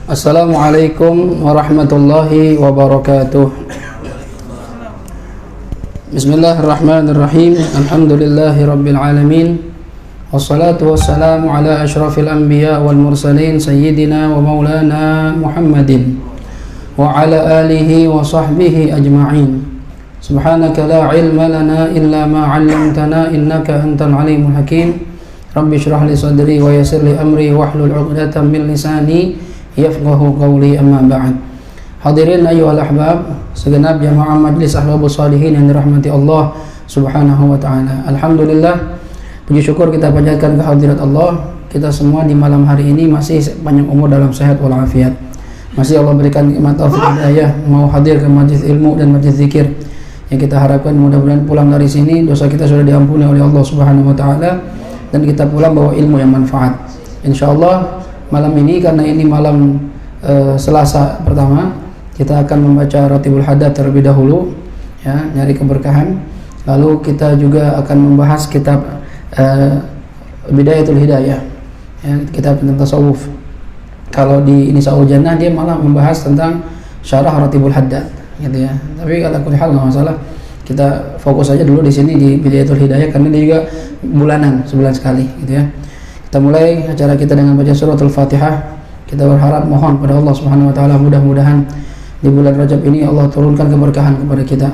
Assalamualaikum warahmatullahi wabarakatuh. Bismillahirrahmanirrahim. Alhamdulillahi rabbil alamin. Wassalatu wassalamu ala asyrafil anbiya wal mursalin sayyidina wa maulana Muhammadin wa ala alihi wa sahbihi ajma'in. Subhanaka la ilma lana illa ma 'allamtana innaka antal alimul hakim. Rabbi shrah li sadri wa yassir li amri wahlul 'uqdatam min lisani yafqahu qawli, amma ba'd. Hadirin ayyuhal ahbab, segenap jamaah majlis ahbabus salihin yang dirahmati Allah Subhanahu wa taala. Alhamdulillah, puji syukur kita panjatkan kehadirat Allah. Kita semua di malam hari ini masih panjang umur dalam sehat walafiat. Masih Allah berikan nikmat taufik hidayah mau hadir ke majlis ilmu dan majlis zikir. Yang kita harapkan mudah-mudahan pulang dari sini dosa kita sudah diampuni oleh Allah Subhanahu wa taala dan kita pulang bawa ilmu yang manfaat. Insyaallah malam ini, karena ini malam Selasa pertama, kita akan membaca Ratibul Haddad terlebih dahulu, ya, nyari keberkahan. Lalu kita juga akan membahas kitab Bidayatul Hidayah, ya, kitab tentang tasawuf. Kalau di Nisaul Jannah dia malah membahas tentang syarah Ratibul Haddad, gitu ya. Tapi ala kulli hal nggak masalah. Kita fokus aja dulu di sini di Bidayatul Hidayah karena dia juga bulanan, sebulan sekali, gitu ya. Kita mulai acara kita dengan baca suratul Fatihah. Kita berharap mohon pada Allah Subhanahu wa taala mudah-mudahan di bulan Rajab ini Allah turunkan keberkahan kepada kita.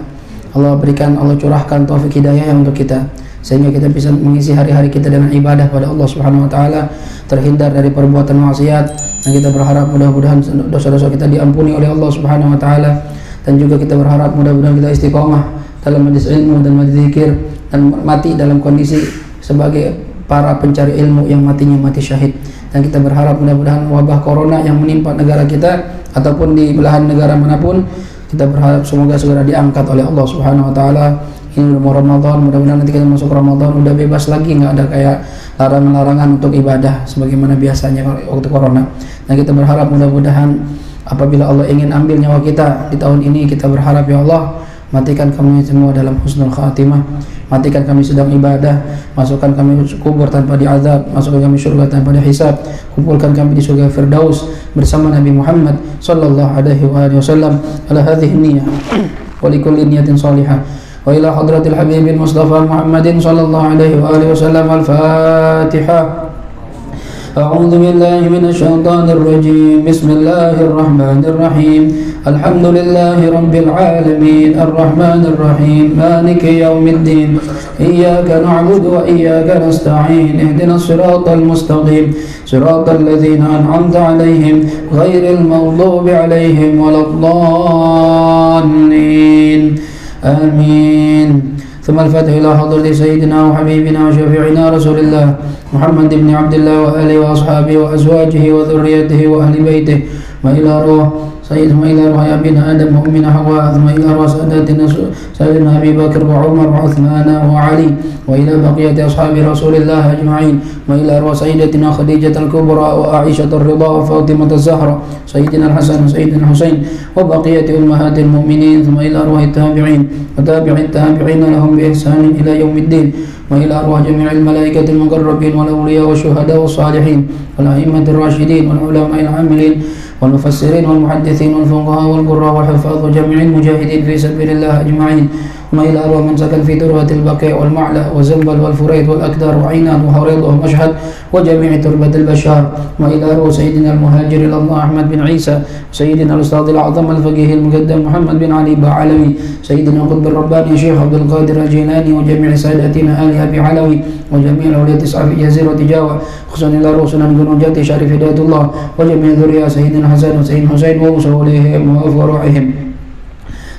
Allah berikan, Allah curahkan taufik hidayah untuk kita sehingga kita bisa mengisi hari-hari kita dengan ibadah pada Allah Subhanahu wa taala, terhindar dari perbuatan maksiat, dan kita berharap mudah-mudahan dosa-dosa kita diampuni oleh Allah Subhanahu wa taala, dan juga kita berharap mudah-mudahan kita istiqomah dalam majlis ilmu dan majlis zikir dan mati dalam kondisi sebagai para pencari ilmu yang matinya mati syahid. Dan kita berharap mudah-mudahan wabah corona yang menimpa negara kita ataupun di belahan negara manapun, kita berharap semoga segera diangkat oleh Allah Subhanahu wa taala. Ini udah mau Ramadan, mudah-mudahan nanti kita masuk Ramadan udah bebas lagi, nggak ada kayak larangan-larangan untuk ibadah sebagaimana biasanya waktu corona. Dan kita berharap mudah-mudahan apabila Allah ingin ambil nyawa kita di tahun ini, kita berharap ya Allah, matikan kami semua dalam husnul khatimah, matikan kami sedang ibadah, masukkan kami kubur tanpa diazab, masukkan kami surga tanpa dihisab, kumpulkan kami di surga Firdaus bersama Nabi Muhammad sallallahu alaihi wasallam ala hadhihi niyyah wa likulli niyatin salihah wa ila hadratil habibil mustafa Muhammadin sallallahu alaihi wasallam. Al-Fatihah. أعوذ بالله من الشيطان الرجيم. بسم الله الرحمن الرحيم. الحمد لله رب العالمين الرحمن الرحيم مالك يوم الدين إياك نعبد وإياك نستعين اهدنا الصراط المستقيم صراط الذين أنعمت عليهم غير المغضوب عليهم ولا الضالين آمين. ثم الفتح إلى حضرة سيدنا وحبيبنا وشفيعنا رسول الله محمد بن عبد الله وآله وأصحابه وأزواجه وذريته وأهل بيته وإلى روح سيدنا روح أبينا آدم وأمنا حواء ثم إلى روح سيدنا أبي بكر وعمر وعثمان وعلي وإلى بقية أصحاب رسول الله أجمعين وإلى روح سيدتنا خديجة الكبرى وعائشة الرضا وفاطمة الزهرة سيدنا الحسن وسيدنا الحسين وبقية أمهات المؤمنين ثم إلى روح التابعين وتابع التابعين لهم بإحسان إلى يوم الدين وإلى أرواح جميع الملائكة المقربين والأولياء والشهداء والصالحين والأئمة الراشدين والعلماء العاملين والمفسرين والمحدثين والفقهاء والقراء والحفاظ وجميع المجاهدين في سبيل الله أجمعين وما إلى أرواح من سكن في تربة البقيع والمعلى وزنبل والفريد والأكدار وعينان وهريض ومشهد وجميع تربة البشار وإلى أرواح سيدنا المهاجر إلى الله أحمد بن عيسى سيدنا الأستاذ الأعظم الفقيه المقدم محمد بن علي بعلوي سيدنا قطب الرباني شيخ عبد القادر الجيلاني وجميع سادتنا آل أبي علوي وجميع الأولياء التسعة في جزيرة جاوة خصوصا إلى أرواح سنن جنوجات شريف هداية الله وجميع ذرية سيدنا حسن وسيدنا حسين وأصولهم وفروعهم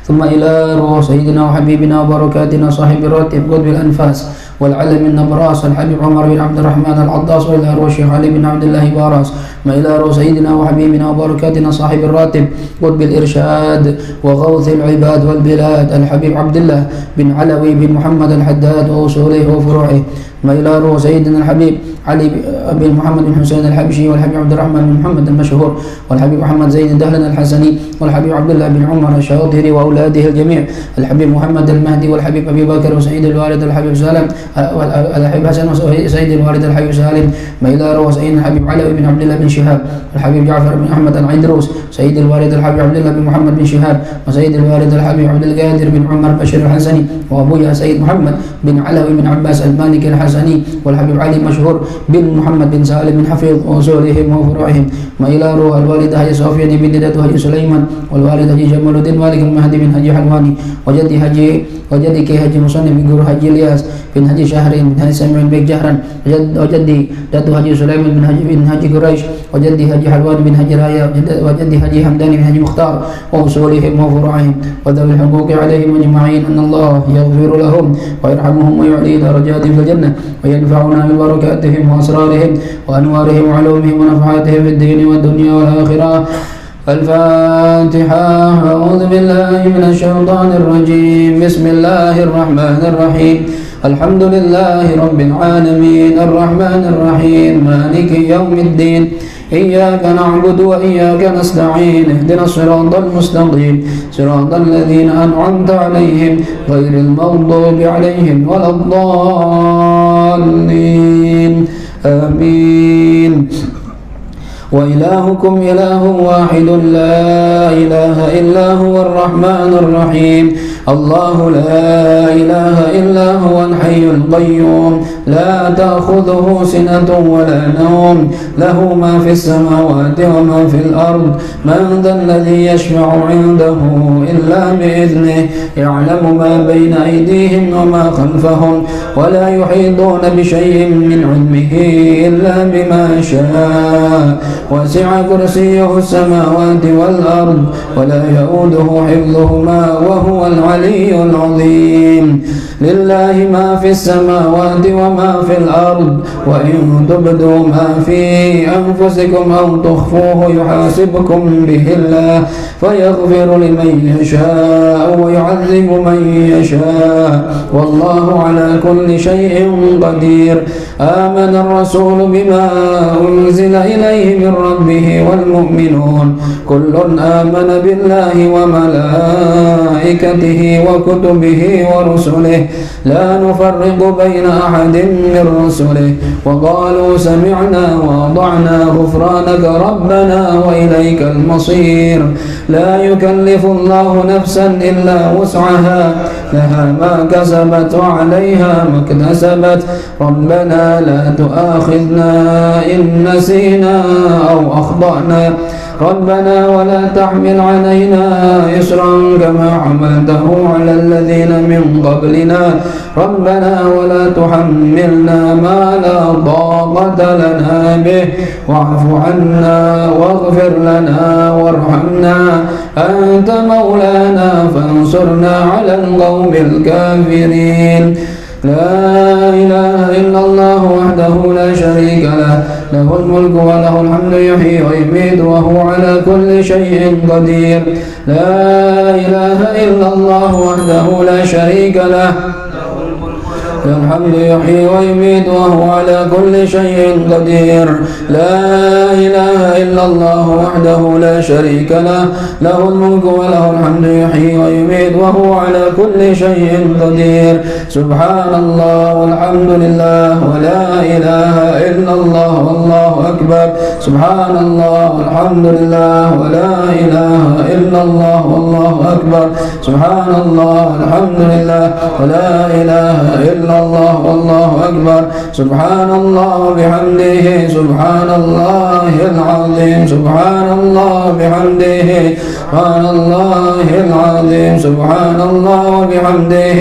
ثم إلى روح سيدنا وحبيبنا وبركاتنا صاحب الراتب قطب الأنفاس والعلم النبراس الحبيب عمر بن عبد الرحمن العطاس وإلى روح الشيخ علي بن عبد الله باراس وإلى روح سيدنا وحبيبنا وبركاتنا صاحب الراتب قطب الإرشاد وغوث العباد والبلاد الحبيب عبد الله بن علوي بن محمد الحداد وأصوله وفروعه وإلى روح سيدنا الحبيب علي بن محمد بن حسين الحبشي، والحبيب عبد الرحمن بن محمد المشهور، والحبيب محمد زين دهلن الحسني، والحبيب عبد الله بن عمر الشاطري وأولاده الجميع، الحبيب محمد المهدي، والحبيب أبي بكر وسيد الوالد الحبيب سالم، والحبيب حسن وسيد الوالد الحبيب سالم، وإلى روح سيدنا الحبيب علي بن عبد الله بن شهاب، والحبيب جعفر بن أحمد العيدروس، سيد الوالد الحبيب عبد الله بن محمد بن شهاب، وسيد الوالد الحبيب عبد القادر بن عمر بشير الحسني، وأبويا سيد محمد بن علوي بن عباس المالكي الحسني، والحبيب علي مشهور بن محمد بن سالم بن حفيظ وأصولهم وفروعهم، وإلى روح الوالد حجي صوفيا بن ددة حجي سليمان، والوالد حجي جمال الدين مالك المهدي بن حجي حلواني، وجدي كي حجي مصنف بن جور حجي الياس بن حجي شهرين بن حجي سمع بن جهرا، وجدي داتو حجي سليمان بن حجي قريش، وجدي حجي حلوان بن حجي رايا، وجدي حجي حمداني بن حجي مختار وأصولهم وفروعهم، وذوي الحقوق عليهم أجمعين أن الله يغفر لهم ويرحمهم ويعلي درجاتهم في الجنة، وينفعنا ببركاتهم وأسرارهم وأنوارهم وعلومهم ونفحاتهم في الدين والدنيا والآخرة. الفاتحة. أعوذ بالله من الشيطان الرجيم. بسم الله الرحمن الرحيم. الحمد لله رب العالمين الرحمن الرحيم مالك يوم الدين، إياك نعبد وإياك نستعين، اهدنا الصراط المستقيم صراط الذين أنعمت عليهم غير المغضوب عليهم ولا الضالين، آمين. وإلهكم إله واحد لا إله إلا هو الرحمن الرحيم، الله لا إله إلا هو الحي القيوم، لا تأخذه سنة ولا نوم، له ما في السماوات وما في الأرض، من ذا الذي يشفع عنده إلا بإذنه، يعلم ما بين أيديهم وما خلفهم، ولا يحيطون بشيء من علمه إلا بما شاء، وسع كرسيه السماوات والأرض ولا يؤوده حفظهما وهو العلي العظيم. لله ما في السماوات وما في الأرض، وإن تبدوا ما في أنفسكم أو تخفوه يحاسبكم به الله، فيغفر لمن يشاء ويعذب من يشاء، والله على كل شيء قدير. آمن الرسول بما أنزل إليه من ربه والمؤمنون كل آمن بالله وملائكته وكتبه ورسله لا نفرق بين أحد من رسله، وقالوا سمعنا وأطعنا غفرانك ربنا وإليك المصير. لا يكلف الله نفسا إلا وسعها، لها ما كسبت وعليها ما اكتسبت، ربنا لا تؤاخذنا إن نسينا أو أخطأنا، ربنا ولا تحمل علينا إصرا كما حملته على الذين من قبلنا، ربنا ولا تحملنا ما لا طاقة لنا به، واعف عنا واغفر لنا وارحمنا، أنت مولانا فانصرنا على القوم الكافرين. لا إله إلا الله وحده لا شريك له، له الملك وله الحمد يحيي ويميت وهو على كل شيء قدير. لا إله إلا الله وحده لا شريك له، له الحمد يحيي ويميت وهو على كل شيء قدير. لا إله إلا الله وحده لا شريك له، له الملك وله الحمد يحيي ويميت وهو على كل شيء قدير. سبحان الله والحمد لله ولا إله إلا الله والله أكبر. سبحان الله والحمد لله ولا إله إلا الله والله أكبر. سبحان الله والحمد لله ولا إله إلا الله والله أكبر. سبحان الله وبحمده سبحان الله العظيم. سبحان الله وبحمده سبحان الله العظيم. سبحان الله وبحمده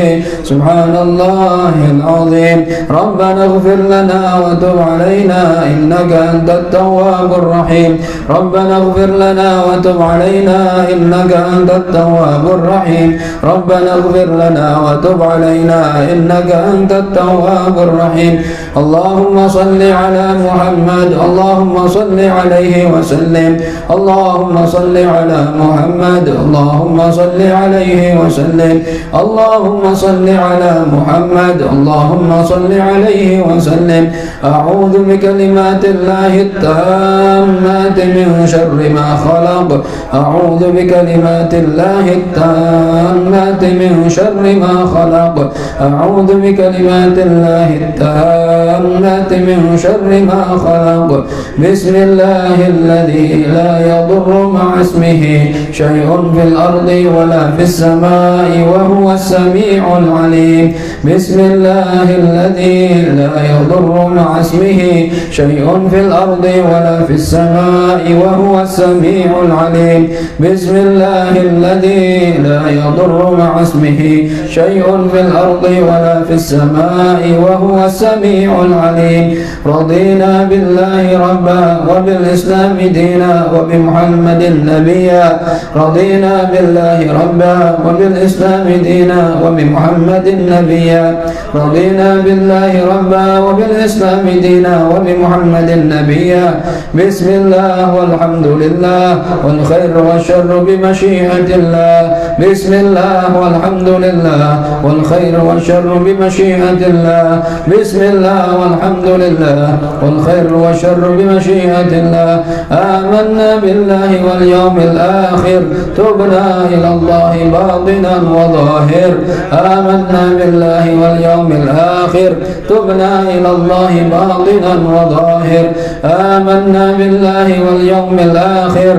سبحان الله العظيم. ربنا اغفر لنا وتب علينا إنك أنت التواب الرحيم. ربنا اغفر لنا وتب علينا إنك أنت التواب الرحيم. ربنا اغفر لنا وتب علينا إنك أنت التواب الرحيم. اللهم صل على محمد، اللهم صل عليه وسلم، اللهم صل على محمد محمد اللهم صل عليه وسلم اللهم صل على محمد اللهم صل عليه وسلم أعوذ بكلمات الله التامات من شر ما خلق أعوذ بكلمات الله التامات من شر ما خلق أعوذ بكلمات الله التامات من شر ما خلق بسم الله الذي لا يضر مع اسمه شيء في الأرض ولا في السماء وهو السميع العليم بسم الله الذي لا يضر مع اسمه شيء في الأرض ولا في السماء وهو السميع العليم بسم الله الذي لا يضر مع اسمه شيء في الأرض ولا في السماء وهو السميع العليم رضينا بالله ربا وبالإسلام دينا وبمحمد نبيا رضينا بالله ربا وبالإسلام دينا وبمحمد نبيا رضينا بالله ربا وبالإسلام دينا وبمحمد نبيا بسم الله والحمد لله والخير والشر بمشيئة الله بسم الله والحمد لله والخير والشر بمشيئة الله بسم الله والحمد لله والخير والشر بمشيئة الله آمنا بالله واليوم الآخر تبنا إلى الله باطنا وظاهر آمنا بالله واليوم الآخر تبنا إلى الله باطنا وظاهر آمنا بالله واليوم الآخر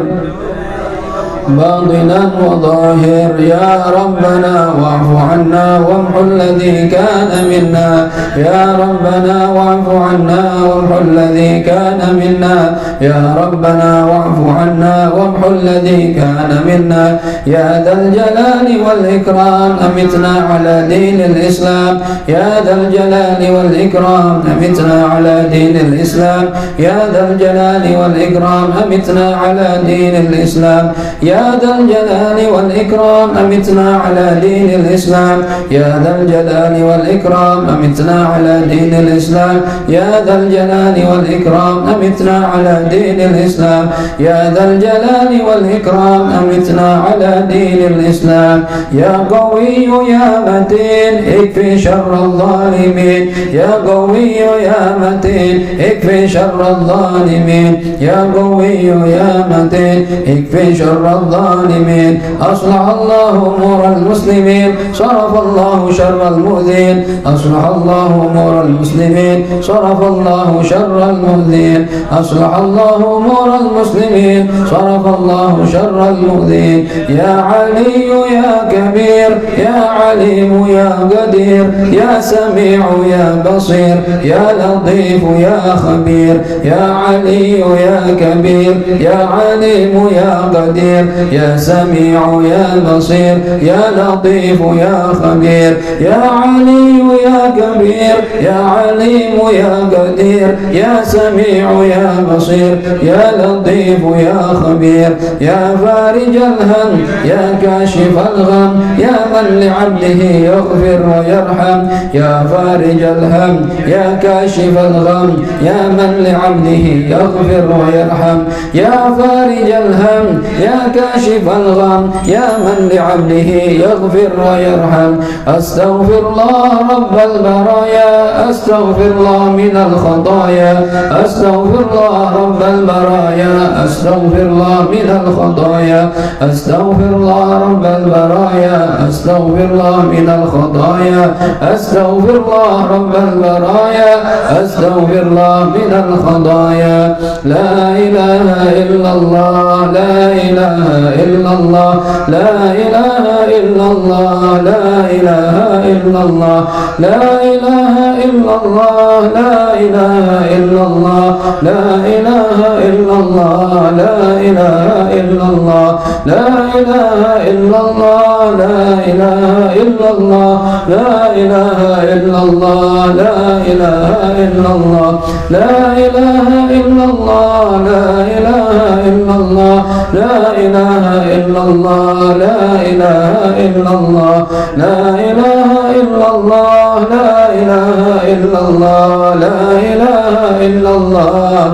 باطنا وظاهر يا ربنا واعف عنا وامحو الذي كان منا يا ربنا واعف عنا وامحو الذي كان منا يا ربنا واعف عنا وامحو الذي كان منا يا ذا الجلال والإكرام أمتنا على دين الإسلام يا ذا الجلال والإكرام أمتنا على دين الإسلام يا ذا الجلال والإكرام أمتنا على دين الإسلام يا ذا الجلال والإكرام أمتنا على دين الإسلام يا ذا الجلال والإكرام أمتنا على دين الإسلام يا ذا الجلال والإكرام أمتنا على دين الإسلام يا ذا الجلال والإكرام أمتنا على دين الإسلام يا قوي يا متين اكفي شر الظالمين يا قوي يا متين اكفي شر الظالمين يا قوي يا متين اكفي شر الظالمين أصلح الله أمور المسلمين صرف الله شر المؤذين أصلح الله أمور المسلمين صرف الله شر المؤذين أصلح الله أمور المسلمين صرف الله شر المؤذين يا علي يا كبير يا عليم يا قدير يا سميع يا بصير يا لطيف يا خبير يا علي يا كبير يا عليم يا قدير يا سميع يا بصير يا لطيف يا خبير يا علي يا كبير يا عليم يا قدير يا سميع يا بصير يا لطيف يا خبير يا فارج الهم يا كاشف الغم يا من لعبده يغفر ويرحم يا فارج الهم يا كاشف الغم يا من لعبده يغفر ويرحم يا فارج الهم يا كاشف الغم يا من لعبده يغفر ويرحم أستغفر الله رب البرايا أستغفر الله من الخطايا أستغفر الله رب البرايا أستغفر الله من الخطايا أستغفر الله رب البرايا أستغفر الله من الخطايا أستغفر الله رب البرايا أستغفر الله من الخطايا لا إله إلا الله لا إله إلا الله لا إله إلا الله لا إله إلا الله لا إله إلا الله لا إله إلا الله لا إله إلا الله لا إله إلا الله لا إله إلا الله لا إله إلا الله لا إله إلا الله لا إله إلا الله لا إله إلا الله لا إله إلا الله لا إله إلا الله لا إله إلا الله لا إله إلا الله لا إله إلا الله لا إله إلا الله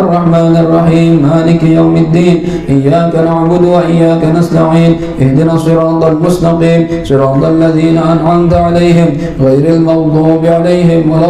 الرحمن الرحيم مالك يوم الدين إياك نعبد وإياك نستعين اهدنا الصراط المستقيم صراط الذين أنعمت عليهم غير المغضوب عليهم ولا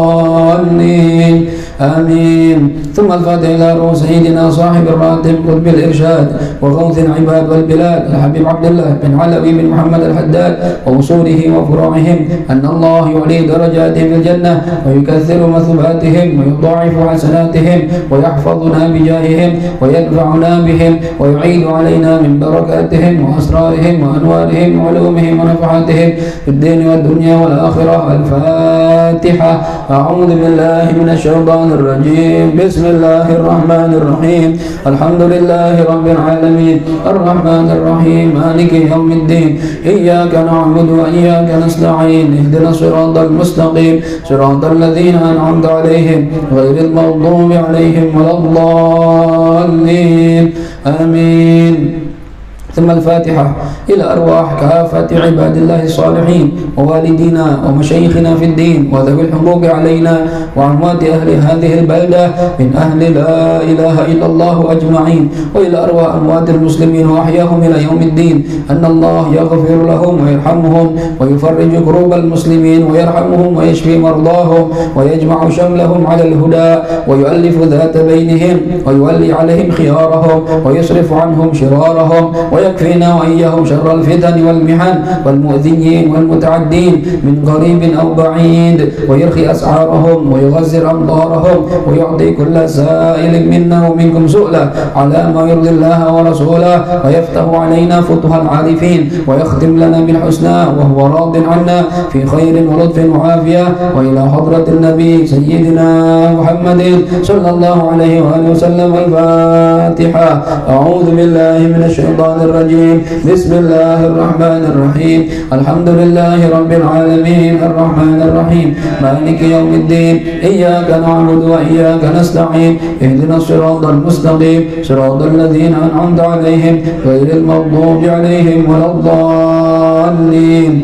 الضالين آمين. ثم الفاتحة إلى روح سيدنا صاحب الراتب قطب الإرشاد وغوث العباد والبلاد الحبيب عبد الله بن علوي بن محمد الحداد ووصوله وفروعهم أن الله يعلي درجاتهم في الجنة ويكثر مثوباتهم ويضاعف حسناتهم ويحفظنا بجاههم ويدفعنا بهم ويعيد علينا من بركاتهم وأسرارهم وأنوارهم وعلومهم ونفحاتهم في الدين والدنيا والآخرة. الفاتحة. أعوذ بالله من الشيطان الرجيم. بسم الله الرحمن الرحيم. الحمد لله رب العالمين الرحمن الرحيم مالك يوم الدين إياك نعبد وإياك نستعين اهدنا الصراط المستقيم صراط الذين أنعمت عليهم غير المغضوب عليهم ولا الضالين آمين. ثم الفاتحة إلى أرواح كافة عباد الله الصالحين ووالدينا ومشايخنا في الدين وذوي الحقوق علينا وأموات أهل هذه البلدة من أهل لا إله إلا الله أجمعين، وإلى أرواح أموات المسلمين وأحياهم إلى يوم الدين أن الله يغفر لهم ويرحمهم ويفرج كروب المسلمين ويرحمهم ويشفي مرضاهم ويجمع شملهم على الهدى ويؤلف ذات بينهم ويولي عليهم خيارهم ويصرف عنهم شرارهم ويكفينا وإياهم شر الفتن والمحن والمؤذيين والمتعدين من قريب أو بعيد ويرخي أسعارهم ويغزر أمطارهم ويعطي كل سائل منا ومنكم سؤلا على ما يرضي الله ورسوله ويفتح علينا فتح العارفين ويختم لنا بالحسنى وهو راض عنا في خير ولطف وعافية. وإلى حضرة النبي سيدنا محمد صلى الله عليه وآله وسلم. الفاتحة. أعوذ بالله من الشيطان الرجيم. بسم الله الرحمن الرحيم. الحمد لله رب العالمين الرحمن الرحيم مالك يوم الدين إياك نعبد وإياك نستعين اهدنا الصراط المستقيم صراط الذين أنعمت عليهم غير المغضوب عليهم ولا الضالين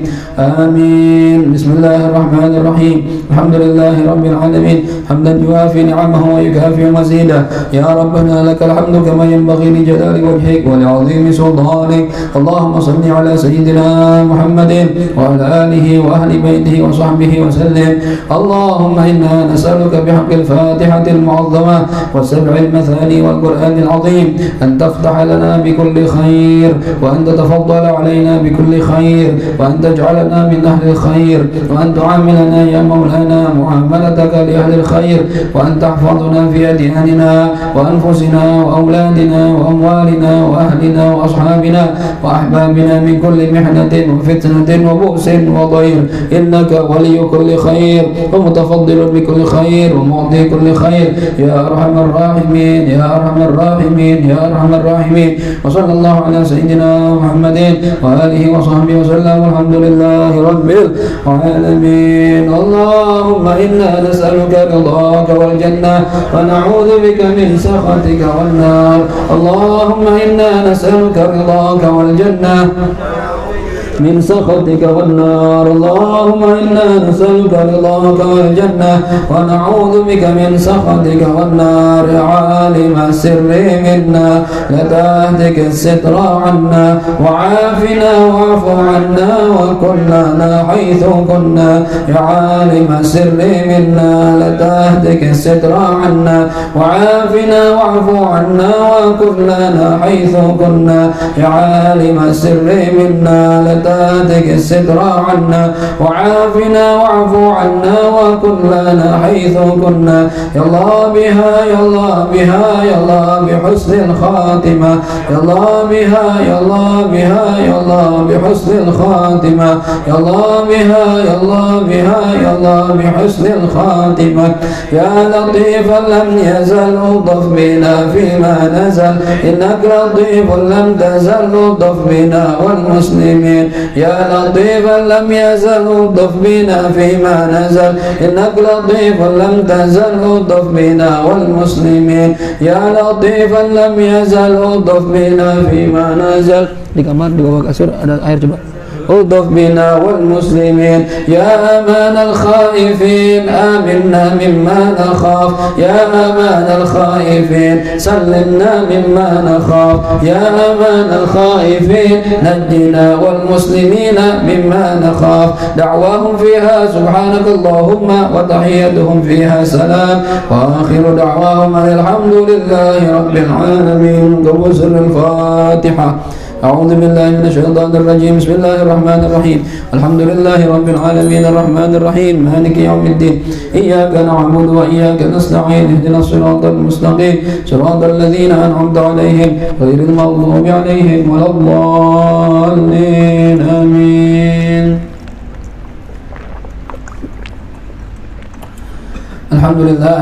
آمين. بسم الله الرحمن الرحيم. الحمد لله رب العالمين حمدا يوافي نعمه ويكافئ مزيدا. يا ربنا لك الحمد كما ينبغي لجلال وجهك ولعظيم سلطانك. اللهم صل على سيدنا محمد وعلى آله وأهل بيته وصحبه وسلم. اللهم إنا نسألك بحق الفاتحة المعظمة والسبع المثاني والقرآن العظيم أن تفتح لنا بكل خير وأن تتفضل علينا بكل خير وأن تجعلنا من أهل الخير وأن تعاملنا يا مولانا معاملتك لأهل الخير وأن تحفظنا في أدياننا وأنفسنا وأولادنا وأموالنا وأهلنا وأصحابنا وأحبابنا من كل محنة وفتنة وبؤس وضير إنك ولي كل خير ومتفضل بكل خير ومعطي كل خير يا أرحم الراحمين يا أرحم الراحمين يا أرحم الراحمين. وصلى الله على سيدنا محمد وآله وصحبه وسلم. والحمد لله رب العالمين. اللهم إنا نسألك رضاك والجنة ونعوذ بك من سخطك والنار. اللهم إنا نسألك رضاك والجنة من سخطك والنار. اللهم إنا نسألك رضاك والجنة ونعوذ بك من سخطك والنار. يا عالم السر منا لا تهتك الستر عنا وعافنا واعف عنا وكن لنا حيث كنا. يا عالم السر منا لا تهتك الستر عنا وعافنا واعف عنا وكن لنا حيث كنا. يا عالم السر منا لا تهتك الستر عنا وعافنا واعف عنا وكن لنا حيث كنا. يا الله بها يا الله بها يا الله بحسن الخاتمة. يا الله بها يا الله بها يا الله بحسن الخاتمة. يا الله بها يا الله بها يا الله بحسن الخاتمة. يا لطيفا لم يزل لطف بنا فيما نزل إنك لطيف لم تزل لطف بنا والمسلمين. يا لطيفا لم يزل لطف بنا فيما نزل إنك لطيف لم تزل لطف بنا والمسلمين. يا لطيفا لم يزل لطف بنا فيما نزل. Di kamar di bawah kasur ada air coba. الطف بنا والمسلمين يا أمان الخائفين آمنا مما نخاف يا أمان الخائفين سلمنا مما نخاف يا أمان الخائفين نجنا والمسلمين مما نخاف دعواهم فيها سبحانك اللهم وتحيتهم فيها سلام وآخر دعواهم الحمد لله رب العالمين. سر الفاتحة. أعوذ بالله من الشيطان الرجيم. بسم الله الرحمن الرحيم. الحمد لله رب العالمين الرحمن الرحيم مالك يوم الدين إياك نعبد وإياك نستعين اهدنا الصراط المستقيم صراط الذين أنعمت عليهم غير المغضوب عليهم ولا الضالين آمين. Alhamdulillah,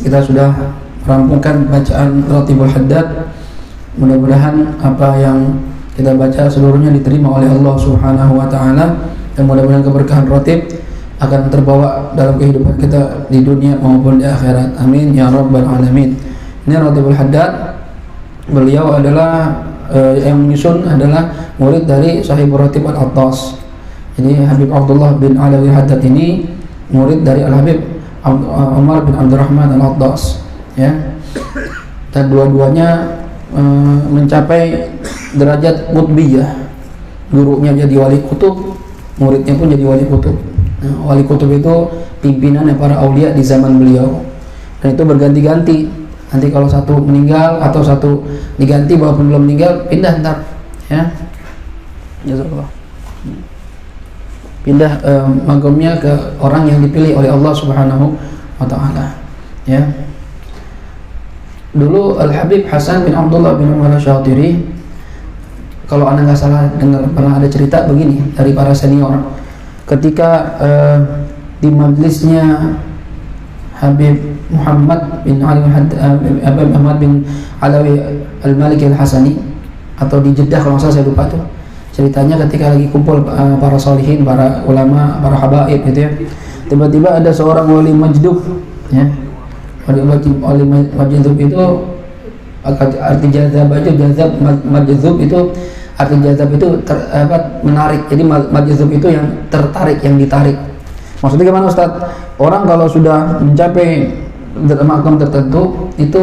kita sudah merampungkan bacaan Ratibul Haddad. Mudah-mudahan apa yang kita baca seluruhnya diterima oleh Allah Subhanahu wa taala, dan mudah-mudahan keberkahan ratib akan terbawa dalam kehidupan kita di dunia maupun di akhirat. Amin ya rabbal alamin. Ini Ratibul Haddad. Beliau adalah yang menyusun adalah murid dari Sahib Ratib Al-Attas. Jadi Habib Abdullah bin Alawi Haddad ini murid dari Al-Habib Umar bin Abdurrahman Al-Attas, ya. Dan dua-duanya mencapai derajat qutbiyah. Gurunya jadi wali kutub, muridnya pun jadi wali kutub. Nah, wali kutub itu pimpinan para aulia di zaman beliau, dan itu berganti-ganti. Nanti kalau satu meninggal atau satu diganti walaupun belum meninggal, pindah ntar, ya. Jazakallah. Pindah magamnya ke orang yang dipilih oleh Allah Subhanahu wa taala, ya. Dulu Al-Habib Hasan bin Abdullah bin Umar Asy-Syatiri, kalau anda nggak salah dengar, pernah ada cerita begini dari para senior ketika di majlisnya Habib Muhammad bin Alawi Al-Maliki Al-Hasani, atau di Jeddah kalau nggak salah, saya lupa tuh ceritanya, ketika lagi kumpul para solihin, para ulama, para habaib gitu ya, tiba-tiba ada seorang wali majdub, ya. Wali majdub itu arti jazab aja, jazab majdub itu arti jazab itu menarik. Jadi majdub itu yang tertarik, yang ditarik. Maksudnya gimana Ustaz? Orang kalau sudah mencapai makam tertentu itu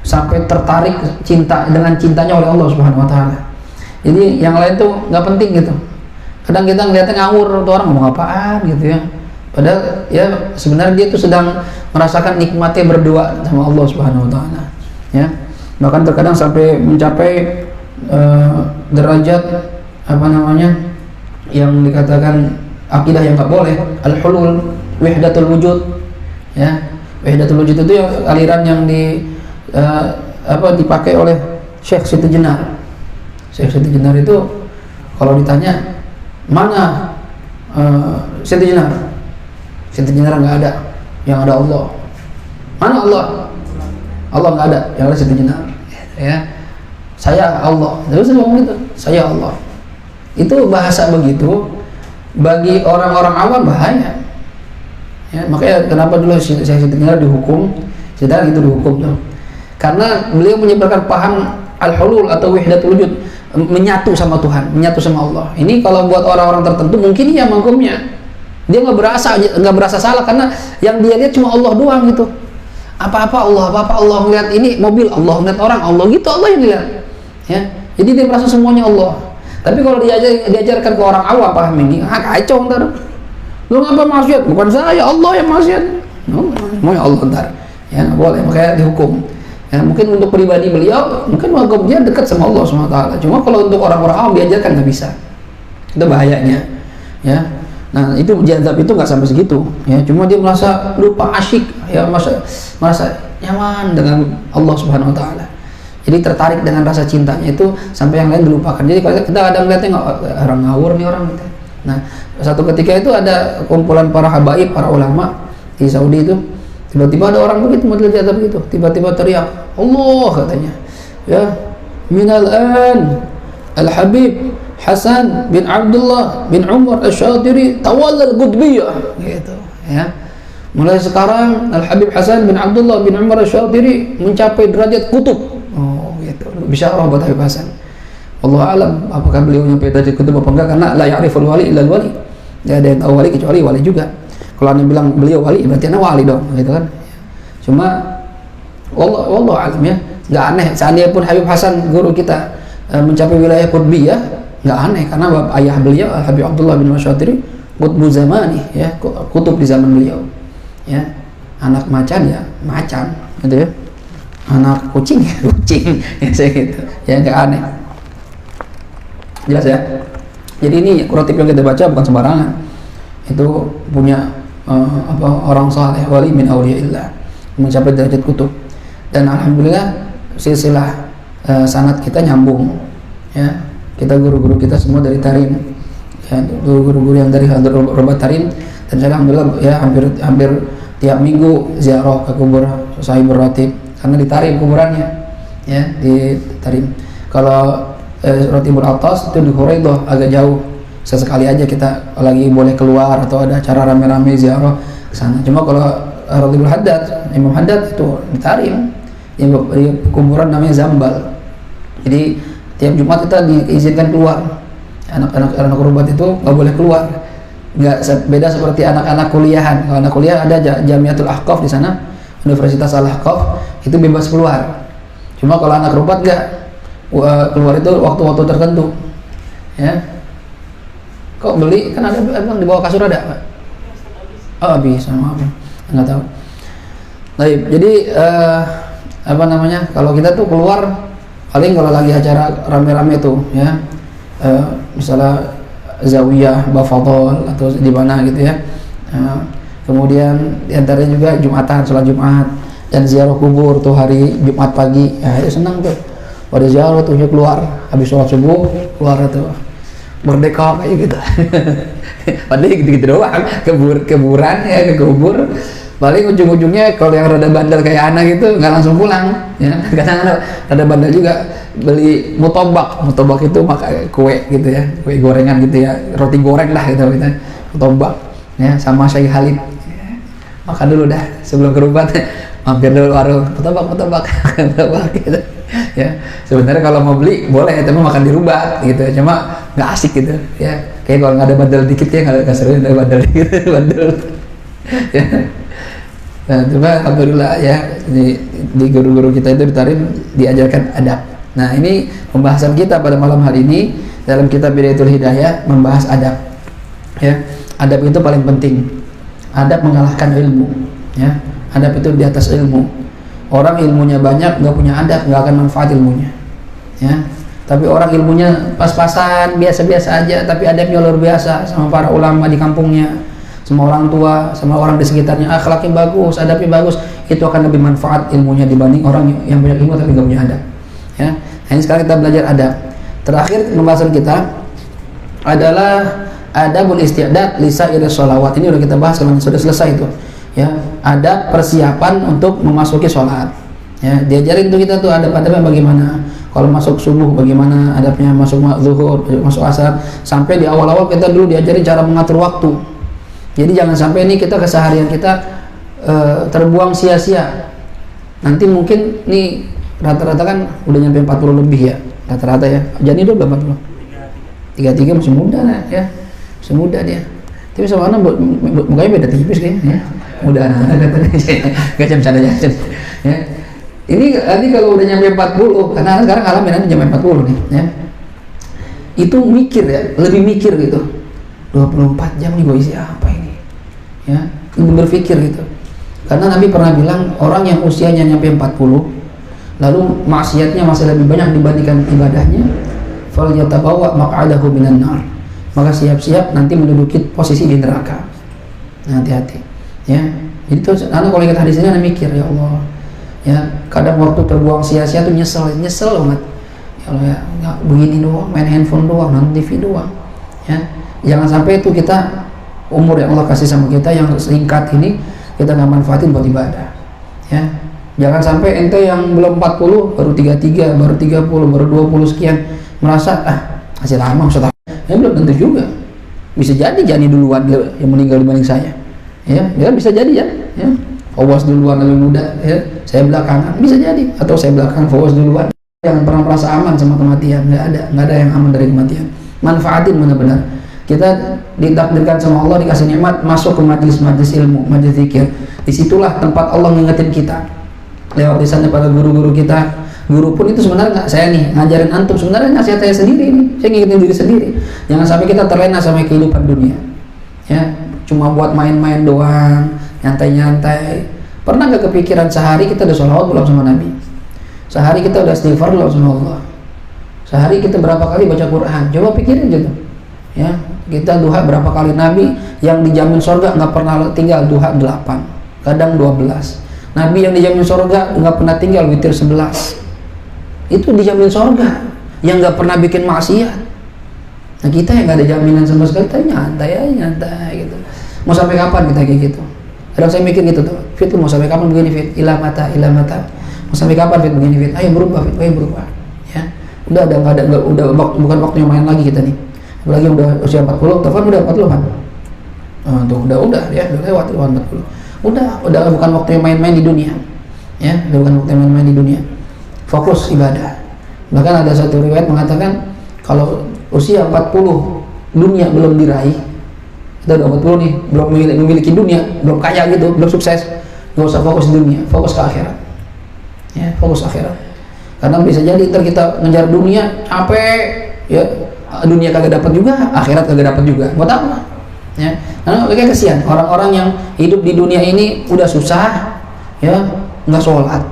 sampai tertarik cinta dengan cintanya oleh Allah Subhanahu wa taala. Jadi yang lain tuh nggak penting gitu. Kadang kita ngeliatnya ngawur, tuh orang ngomong apaan gitu ya. Padahal ya sebenarnya dia tuh sedang merasakan nikmatnya berdua sama Allah Subhanahu wa taala, ya. Bahkan terkadang sampai mencapai derajat yang dikatakan akidah yang nggak boleh, al-hulul, wahdatul wujud, ya. Wahdatul wujud itu aliran yang dipakai oleh Syekh Siti Jenar. Syekh Siti Jenar itu kalau ditanya mana Siti Jenar, Siti Jenar nggak ada, yang ada Allah. Mana Allah? Allah nggak ada, yang ada Siti Jenar, ya. Saya Allah, terus ngomong gitu, saya Allah. Itu bahasa begitu bagi orang-orang awam bahaya, ya. Makanya kenapa dulu Syekh Siti Jenar dihukum, Siti gitu dihukum tuh, karena beliau menyebarkan paham al-hulul atau wahdatul wujud, menyatu sama Tuhan, menyatu sama Allah. Ini kalau buat orang-orang tertentu mungkin ya makomnya dia nggak berasa salah, karena yang dia lihat cuma Allah doang gitu. Apa-apa Allah ngeliat ini mobil, Allah ngeliat orang, Allah gitu, Allah yang lihat, ya. Jadi dia merasa semuanya Allah. Tapi kalau diajarkan ke orang awam paham ini, kacau ntar. Lu ngapa maksiat? Bukan saya, Allah yang maksiat. Semuanya Allah ntar, ya nggak boleh, makanya dihukum. Ya, mungkin untuk pribadi beliau, mungkin makomnya dekat sama Allah SWT. Cuma kalau untuk orang-orang awam diajarkan nggak bisa. Itu bahayanya, ya. Nah itu jazab itu nggak sampai segitu, ya. Cuma dia merasa lupa asyik, ya, merasa nyaman dengan Allah Subhanahu Wa Taala. Jadi tertarik dengan rasa cintanya itu sampai yang lain dilupakan. Jadi kalau kita ada ngeliatnya orang ngawur nih orang gitu. Nah satu ketika itu ada kumpulan para habaib, para ulama di Saudi itu. Tiba-tiba ada orang begitu model jazab begitu, tiba-tiba teriak Allah katanya, ya, minal an Al-Habib Hasan bin Abdullah bin Umar Asy-Syatiri tawalla al-qutbiyah gitu, ya. Mulai sekarang Al-Habib Hasan bin Abdullah bin Umar Asy-Syatiri mencapai derajat kutub. Oh gitu, bisyarah buat Habib Hasan. Allah alam apakah beliau nyampe derajat kutub apa enggak, karena la ya'riful wali illa wali, tidak ada yang tahu wali kecuali wali juga. Kalau anda bilang beliau wali berarti anda wali dong, gitu kan. Cuma wallahu alam ya, nggak aneh seandainya pun Habib Hasan guru kita mencapai wilayah qutbiyah, nggak aneh karena ayah beliau Habib Abdullah bin Masyatiri qutbu zamani ya, kutub di zaman beliau ya. Anak macan ya macan gitu ya, anak kucing ya kucing ya, saya gitu ya, nggak aneh, jelas ya. Jadi ini kutub yang kita baca bukan sembarangan, itu punya orang saleh wali min auliyaillah mencapai derajat kutub. Dan alhamdulillah silsilah sanad kita nyambung ya, kita guru-guru kita semua dari Tarim ya, guru-guru yang dari Robat Tarim, dan saya alhamdulillah ya hampir tiap minggu ziarah ke kubur Sahibul Ratib karena di Tarim kuburannya ya, di Tarim. Kalau Ratibul Atas itu di Huraidah agak jauh, sesekali aja kita lagi boleh keluar atau ada acara rame-rame ziarah ke sana. Cuma kalau Ratibul Haddad, Imam Haddad itu di Tarim, yang kuburan namanya Zambal. Jadi tiap Jumat kita diizinkan keluar. Anak-anak rubat itu nggak boleh keluar. Nggak beda seperti anak-anak kuliahan. Kalau anak kuliah ada Jamiatul Ahqaf di sana, Universitas Al-Ahqaf, itu bebas keluar. Cuma kalau anak rubat nggak, keluar itu waktu-waktu tertentu. Ya. Kok beli? Kan ada emang di bawah kasur ada, Pak? Oh bisa, maaf. Nggak tahu. Baik, jadi apa namanya, kalau kita tuh keluar paling kalau lagi acara rame-rame tuh ya, misalnya zawiyah Bafadol atau di mana gitu ya, kemudian diantaranya juga Jumatan, sholat Jumat dan ziarah kubur tuh hari Jumat pagi ya, itu senang tuh pada ziarah tuh, keluar habis sholat subuh keluar tuh merdeka kayak gitu. Padahal gitu-gitu doang, kuburan ya, ke kubur. Paling ujung-ujungnya kalau yang rada bandel kayak anak gitu nggak langsung pulang ya, kadang-kadang rada bandel juga beli mutobak itu makan kue gitu ya, kue gorengan gitu ya, roti goreng lah gitu kita, mutobak ya sama Syekh Halid ya. Makan dulu dah sebelum kerubat, mampir dulu warung mutobak gitu ya. Sebenarnya kalau mau beli boleh, tapi makan di Rubat gitu, cuma nggak asik gitu ya, kayak kalau nggak ada bandel dikit ya nggak seru, ada bandel dikit bandel ya. Nah, coba alhamdulillah ya, di guru-guru kita itu di Tarim diajarkan adab. Nah, ini pembahasan kita pada malam hari ini dalam kitab Bidayatul Hidayah membahas adab. Ya, adab itu paling penting. Adab mengalahkan ilmu. Ya, adab itu di atas ilmu. Orang ilmunya banyak nggak punya adab, nggak akan manfaat ilmunya. Ya, tapi orang ilmunya pas-pasan, biasa-biasa aja, tapi adabnya luar biasa sama para ulama di kampungnya, sama orang tua, sama orang di sekitarnya, akhlaknya bagus, adabnya bagus, itu akan lebih manfaat ilmunya dibanding orang yang banyak ilmu tapi nggak punya adab. Ya, nah, ini sekarang kita belajar adab. Terakhir pembahasan kita adalah adabul isti'dad li sa'iri sholawat. Ini udah kita bahas, sudah selesai itu. Ya, adab persiapan untuk memasuki sholat. Ya, diajarin tuh kita tuh adab-adabnya bagaimana. Kalau masuk subuh bagaimana adabnya, masuk zuhur, masuk asar, sampai di awal-awal kita dulu diajarin cara mengatur waktu. Jadi jangan sampai ini kita keseharian kita terbuang sia-sia. Nanti mungkin nih rata-rata kan udah nyampe 40 lebih ya, rata-rata ya. Jadi udah berapa 40? 33 masih muda lah ya. Masih muda dia. Tapi sama anak mukanya beda tipis kayaknya ya. Muda anak enggak jam sana ya. Ini nanti kalau udah nyampe 40, karena sekarang ngalamin nanti nyampe 40 nih ya. Itu mikir ya, lebih mikir gitu. 24 jam nih gue isi apa ini? Ya, berpikir gitu. Karena Nabi pernah bilang orang yang usianya nyampe 40 lalu maksiatnya masih lebih banyak dibandingkan ibadahnya, falyatabawa maq'adahu minan nar. Maka siap-siap nanti menduduki posisi di neraka. Nah, hati-hati. Ya. Jadi tuh anak kalau ingat hadis ini anak mikir, ya Allah. Ya, kadang waktu terbuang sia-sia tuh nyesel banget. Ya Allah ya, nggak begini doang, main handphone doang, nonton TV doang. Ya. Jangan sampai itu kita umur yang Allah kasih sama kita yang singkat ini kita nggak manfaatin buat ibadah. Ya, jangan sampai ente yang belum 40 baru 33, baru 30, baru 20 sekian merasa masih lama, Ustaz. Ya belum tentu juga. Bisa jadi Jani duluan yang meninggal dibanding saya. Ya bisa jadi ya. Fawas duluan lebih muda, ya. Saya belakangan bisa jadi, atau saya belakangan Fawas duluan. jangan pernah merasa aman sama kematian. Nggak ada yang aman dari kematian. Manfaatin benar-benar. Kita ditakdirkan sama Allah, dikasih nikmat, masuk ke majelis-majelis ilmu, majelis zikir. Disitulah tempat Allah ngingetin kita. Lewat lisannya para guru-guru kita. Guru pun itu sebenarnya nggak, saya nih ngajarin antum, sebenarnya nasihat saya sendiri nih. Saya ngingetin diri sendiri. Jangan sampai kita terlena sama kehidupan dunia. Ya, cuma buat main-main doang, nyantai-nyantai. Pernah nggak kepikiran sehari kita udah sholawat belum sama Nabi? Sehari kita udah istighfar belum sama Allah? Sehari kita berapa kali baca Quran? Coba pikirin aja tuh. Ya, kita duha berapa kali? Nabi yang dijamin surga nggak pernah tinggal duha 8, kadang 12. Nabi yang dijamin surga nggak pernah tinggal witir 11. Itu dijamin surga, yang nggak pernah bikin maksiat. Nah kita yang nggak ada jaminan sama sekali, kita nyantai gitu. Mau sampai kapan kita kayak gitu? Kadang saya mikir gitu tuh, Fit, mau sampai kapan begini Fit? Ilah mata. Mau sampai kapan Fit begini Fit? Ayo berubah Fit, ayo berubah. Ya, udah bukan waktunya main lagi kita nih. Apalagi udah usia 40, Taufan udah 40 kan? Tuh udah ya, udah lewat 40. Udah bukan waktunya main-main di dunia. Ya, udah bukan waktunya main-main di dunia. Fokus ibadah. Bahkan ada satu riwayat mengatakan kalau usia 40 dunia belum diraih, kita udah 40 nih, belum memiliki dunia, belum kaya gitu, belum sukses, nggak usah fokus di dunia, fokus ke akhirat. Ya, fokus akhirat. Karena bisa jadi ntar kita ngejar dunia capek, ya dunia kagak dapat juga, akhirat kagak dapat juga. Buat apa? Ya, karena kayak kesian orang-orang yang hidup di dunia ini udah susah, ya nggak sholat.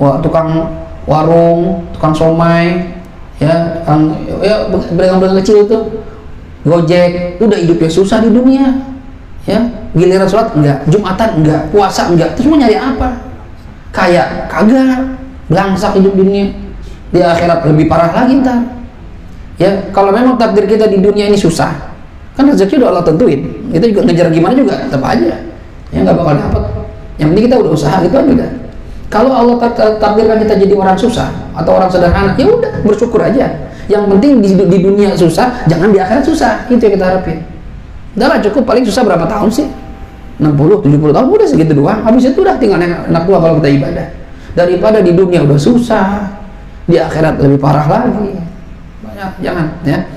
Wah, tukang warung, tukang somai, ya berdagang kecil itu, gojek, udah hidupnya susah di dunia, ya giliran sholat enggak, jumatan enggak, puasa enggak, terus mau nyari apa? Kayak kagak, belangsak hidup di dunia, di akhirat lebih parah lagi ntar. Ya kalau memang takdir kita di dunia ini susah, kan rezeki udah Allah tentuin, kita juga ngejar gimana juga tetap aja, ya nggak bakal dapat. Yang penting kita udah usaha gitu aja udah. Kalau Allah takdirkan kita jadi orang susah atau orang sederhana, ya udah bersyukur aja. Yang penting di dunia susah, jangan di akhirat susah. Itu yang kita harapin. Udah lah cukup, paling susah berapa tahun sih? 60, 70 tahun udah segitu doang. Habis itu udah tinggal enak tua kalau kita ibadah. Daripada di dunia udah susah, di akhirat lebih parah lagi. Banyak, jangan ya.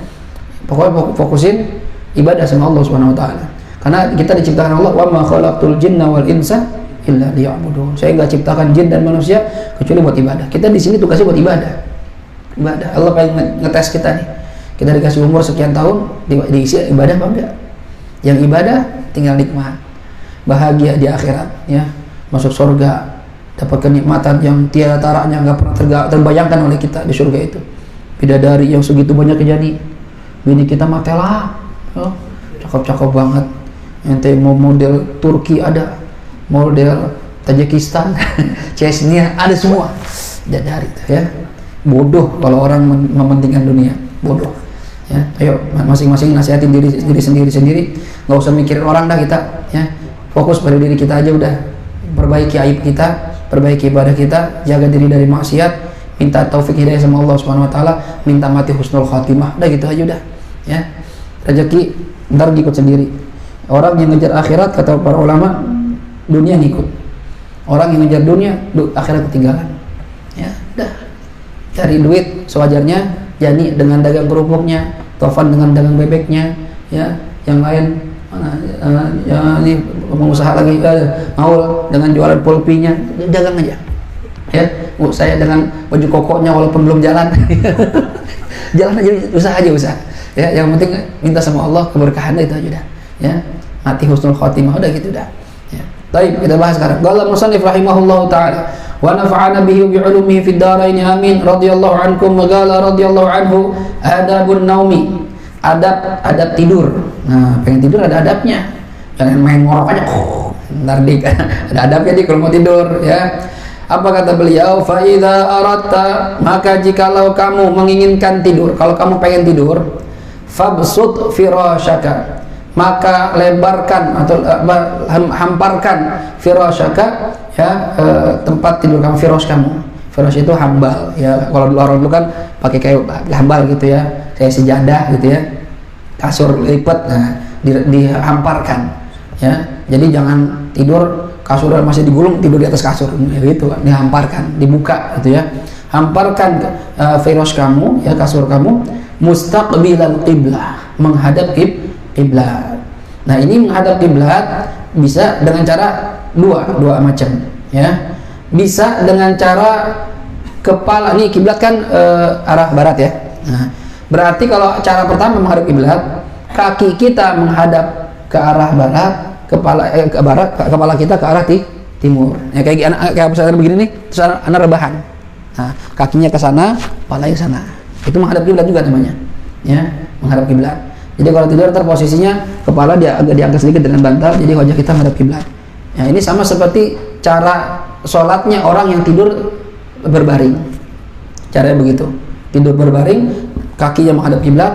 Pokoknya fokusin ibadah sama Allah Subhanahu wa taala. Karena kita diciptakan Allah, wa ma khalaqtul jinna wal insa illa liya'budun. Saya nggak ciptakan jin dan manusia kecuali buat ibadah. Kita di sini tugasnya buat ibadah. Ibadah. Allah pengen ngetes kita nih. Kita dikasih umur sekian tahun, diisi ibadah apa enggak? Yang ibadah tinggal nikmat, bahagia di akhirat, ya, masuk surga, dapat kenikmatan yang tiada taranya, nggak pernah terbayangkan oleh kita di surga itu. Bidadari yang segitu banyak jadi, bini kita matela, oh, cakep-cakep banget. Ente mau model Turki ada, model Tajikistan, Chechnya ada semua. Bidadari, ya. Bodoh kalau orang mementingkan dunia, bodoh. Ya, ayo masing-masing nasihatin diri sendiri, nggak usah mikirin orang dah kita, ya. Fokus pada diri kita aja udah. Perbaiki aib kita, perbaiki ibadah kita, jaga diri dari maksiat, minta taufik hidayah sama Allah Subhanahu wa taala, minta mati husnul khatimah. Udah gitu aja udah, ya. Rezeki ntar ngikut sendiri. Orang yang ngejar akhirat kata para ulama, dunia ngikut. Orang yang ngejar dunia, akhirat ketinggalan. Ya, udah. Cari duit sewajarnya, Jani dengan dagang kerupuknya, Taufan dengan dagang bebeknya, ya, yang lain ya ini pengusaha lagi, Maul dengan jualan pulpinya, dagang aja, ya. Saya dengan baju kokonya walaupun belum jalan, jalan aja, usaha, ya. Yang penting minta sama Allah keberkahan, itu aja dah, ya. Mati husnul khotimah, udah gitu dah. Ya. Baik, kita bahas sekarang. Qala musannif rahimahullahu taala wa nafa'ana bihi bi 'ulumihi fid dharain amin radhiyallahu ankum wa qala radhiyallahu anhu adabun naumi, adab tidur. Nah, pengen tidur ada adabnya, jangan main ngorok aja, ntar dik ada adabnya dik kalau mau tidur, ya. Apa kata beliau? Fa idza aratta, maka jikalau kamu menginginkan tidur, kalau kamu pengen tidur, fabsut firasyaka, maka lebarkan atau hamparkan firasyaka, ya, tempat tidur kamu, firas kamu. Firas itu hambal, ya. Kalau orang dulu kan pakai kayak hambal gitu, ya, kayak sejadah gitu, ya, kasur lipat, nah dihamparkan, ya. Jadi jangan tidur kasur masih digulung, tidur di atas kasur, ya, gitu kan, dihamparkan, dibuka gitu, ya. hamparkan firas kamu, ya kasur kamu, mustaqbilal qiblah, menghadap kiblat. Nah, ini menghadap kiblat bisa dengan cara dua macam, ya. Bisa dengan cara kepala, nih kiblat kan arah barat ya. Nah, berarti kalau cara pertama menghadap kiblat, kaki kita menghadap ke arah barat, ke barat, kepala kita ke arah timur. Ya kayak apa saya begini nih, terus anak rebahan. Nah, kakinya ke sana, kepalanya ke sana. Itu menghadap kiblat juga namanya. Ya, menghadap kiblat. Jadi kalau tidur ntar posisinya kepala dia agak diangkat sedikit dengan bantal, jadi wajah kita menghadap kiblat. Ya, ini sama seperti cara sholatnya orang yang tidur berbaring. Caranya begitu. Tidur berbaring, kakinya menghadap kiblat,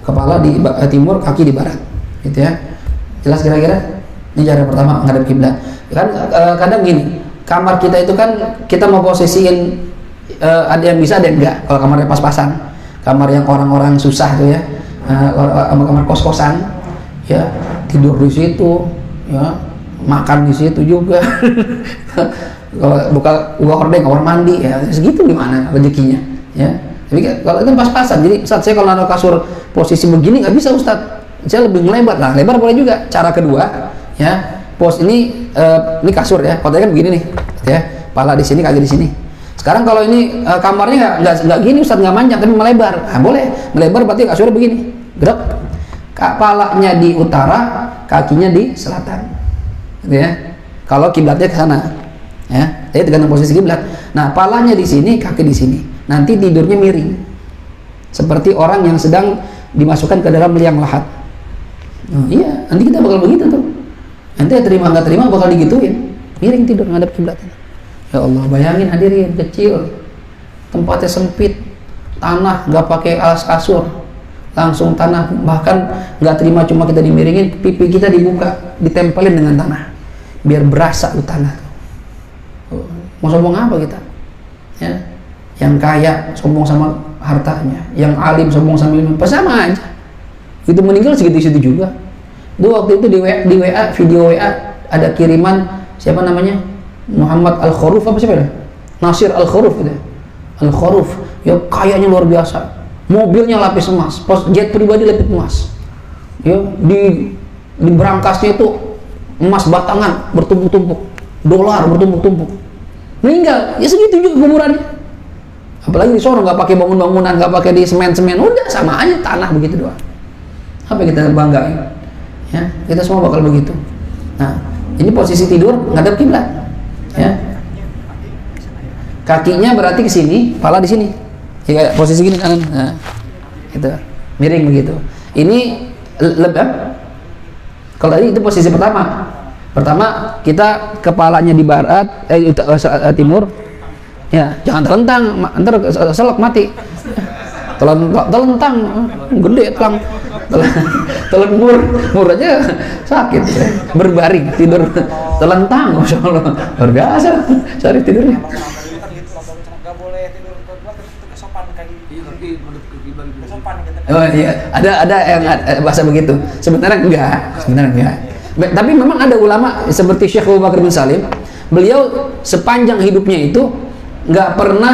kepala di timur, kaki di barat. Gitu ya. Jelas kira-kira? Ini cara pertama menghadap kiblat. Kan kadang gini, kamar kita itu kan kita mau posisiin ada yang bisa, ada yang enggak. Kalau kamarnya pas-pasan, kamar yang orang-orang susah tuh ya, kamar kos-kosan, ya tidur di situ, ya makan di situ juga. Kalau buka hordeng, kamar mandi, ya segitu gimana rezekinya, ya. Jadi kalau itu pas-pasan. Jadi Ustaz, saya kalau naruh kasur posisi begini nggak bisa Ustaz. Saya lebih melebar. Nah, lebar boleh juga. Cara kedua, ya, ini kasur ya. Kalau kan begini nih, ya, pala di sini, kaki di sini. Sekarang kalau ini kamarnya nggak gini Ustaz, nggak manjang tapi melebar. Nah, boleh melebar berarti kasurnya begini, gerak. Kepalanya di utara, kakinya di selatan. Gitu ya. Kalau kiblatnya ke sana, ya, jadi tergantung posisi kiblat. Nah, palanya di sini, kaki di sini. Nanti tidurnya miring, seperti orang yang sedang dimasukkan ke dalam liang lahat. Iya, nanti kita bakal begitu tuh. Nanti terima nggak terima bakal digituin, miring tidur ngadep kiblat. Ya Allah, bayangin hadirin, kecil, tempatnya sempit, tanah nggak pakai alas kasur, langsung tanah, bahkan nggak terima cuma kita dimiringin, pipi kita dibuka, ditempelin dengan tanah, biar berasa tuh tanah. Mau sombong apa kita? Ya, yang kaya sombong sama hartanya, yang alim sombong sama ilmu, sama aja. Itu meninggal segitu-segitu juga. Itu waktu itu di WA, video WA ada kiriman siapa namanya? Muhammad Al-Khuruf apa siapa ya? Nasir Al-Khuruf gitu. Al-Khuruf, ya kayanya luar biasa. Mobilnya lapis emas, jet pribadi lapis emas. Ya, di berangkasnya itu emas batangan bertumpuk-tumpuk, dolar bertumpuk-tumpuk. Meninggal, ya segitu juga kuburannya. Apalagi di sono nggak pakai bangun-bangunan, nggak pakai di semen-semen, udah sama aja tanah begitu doang. Apa yang kita banggain? Ya, kita semua bakal begitu. Nah, ini posisi tidur ngadep kiblat. Ya. Kakinya berarti ke sini, kepala di sini. Ya, posisi gini kanan. Nah, gitu. Miring begitu. Ini lebih. Kalau tadi itu posisi pertama. Pertama kita kepalanya di barat, timur. Ya, jangan terlentang, ntar selok mati. Telentang, gede telan mur aja sakit, berbaring tidur telentang, masya Allah, luar biasa cari tidurnya. Oh iya, ada yang bahasa begitu. Sebenarnya enggak. Tapi memang ada ulama seperti Syekh Abu Bakar bin Salim, beliau sepanjang hidupnya itu nggak pernah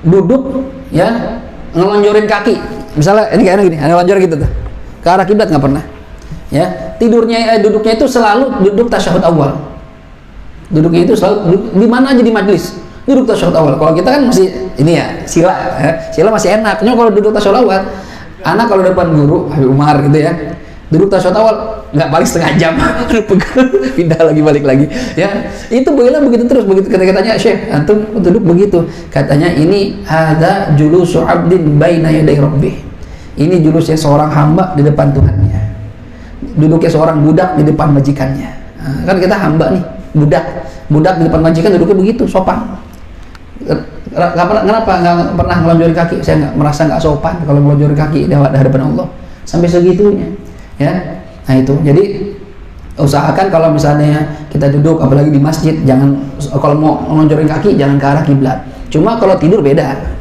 duduk ya ngelonjorin kaki. Misalnya ini kayak gini, ada lonjor gitu tuh. Ke arah kiblat nggak pernah. Ya, duduknya itu selalu duduk tasyahud awal. Duduknya itu selalu di mana aja di majlis. Duduk tasyahud awal. Kalau kita kan masih ini ya, sila masih enak. Cuma kalau duduk tasyahud awal, anak kalau depan guru Habib Umar gitu ya, duduk tasyahud awal nggak paling setengah jam, pindah lagi balik lagi. Ya, itu bolehlah begitu terus. Begitu katanya Syekh, antum duduk begitu. Katanya ini ada julusu abdin baina yaday rabbih. Ini julusnya seorang hamba di depan Tuhannya. Duduknya seorang budak di depan majikannya. Nah, kan kita hamba nih, budak di depan majikan duduknya begitu, sopan. Kenapa nggak pernah ngelonjorin kaki? Saya merasa nggak sopan kalau ngelonjorin kaki di hadapan Allah. Sampai segitunya, ya. Nah itu, jadi usahakan kalau misalnya kita duduk, apalagi di masjid, jangan kalau mau ngelonjorin kaki jangan ke arah kiblat. Cuma kalau tidur beda.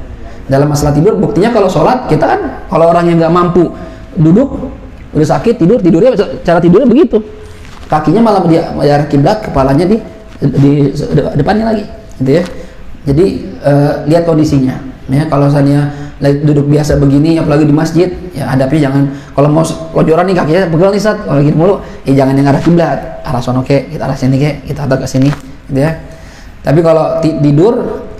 Dalam masalah tidur, buktinya kalau sholat kita kan, kalau orang yang nggak mampu duduk, udah sakit tidurnya cara tidurnya begitu, kakinya malah di arah kiblat, kepalanya di depannya lagi, gitu ya. Jadi lihat kondisinya. Ya, kalau misalnya duduk biasa begini, apalagi di masjid, ya hadapnya jangan. Kalau mau lojoran nih kakinya pegel nih Ustaz, kalau gitu mulu, ya jangan yang arah kiblat, arah sono ke, kita arah sini ke, kita hadap ke sini, gitu ya. Tapi kalau tidur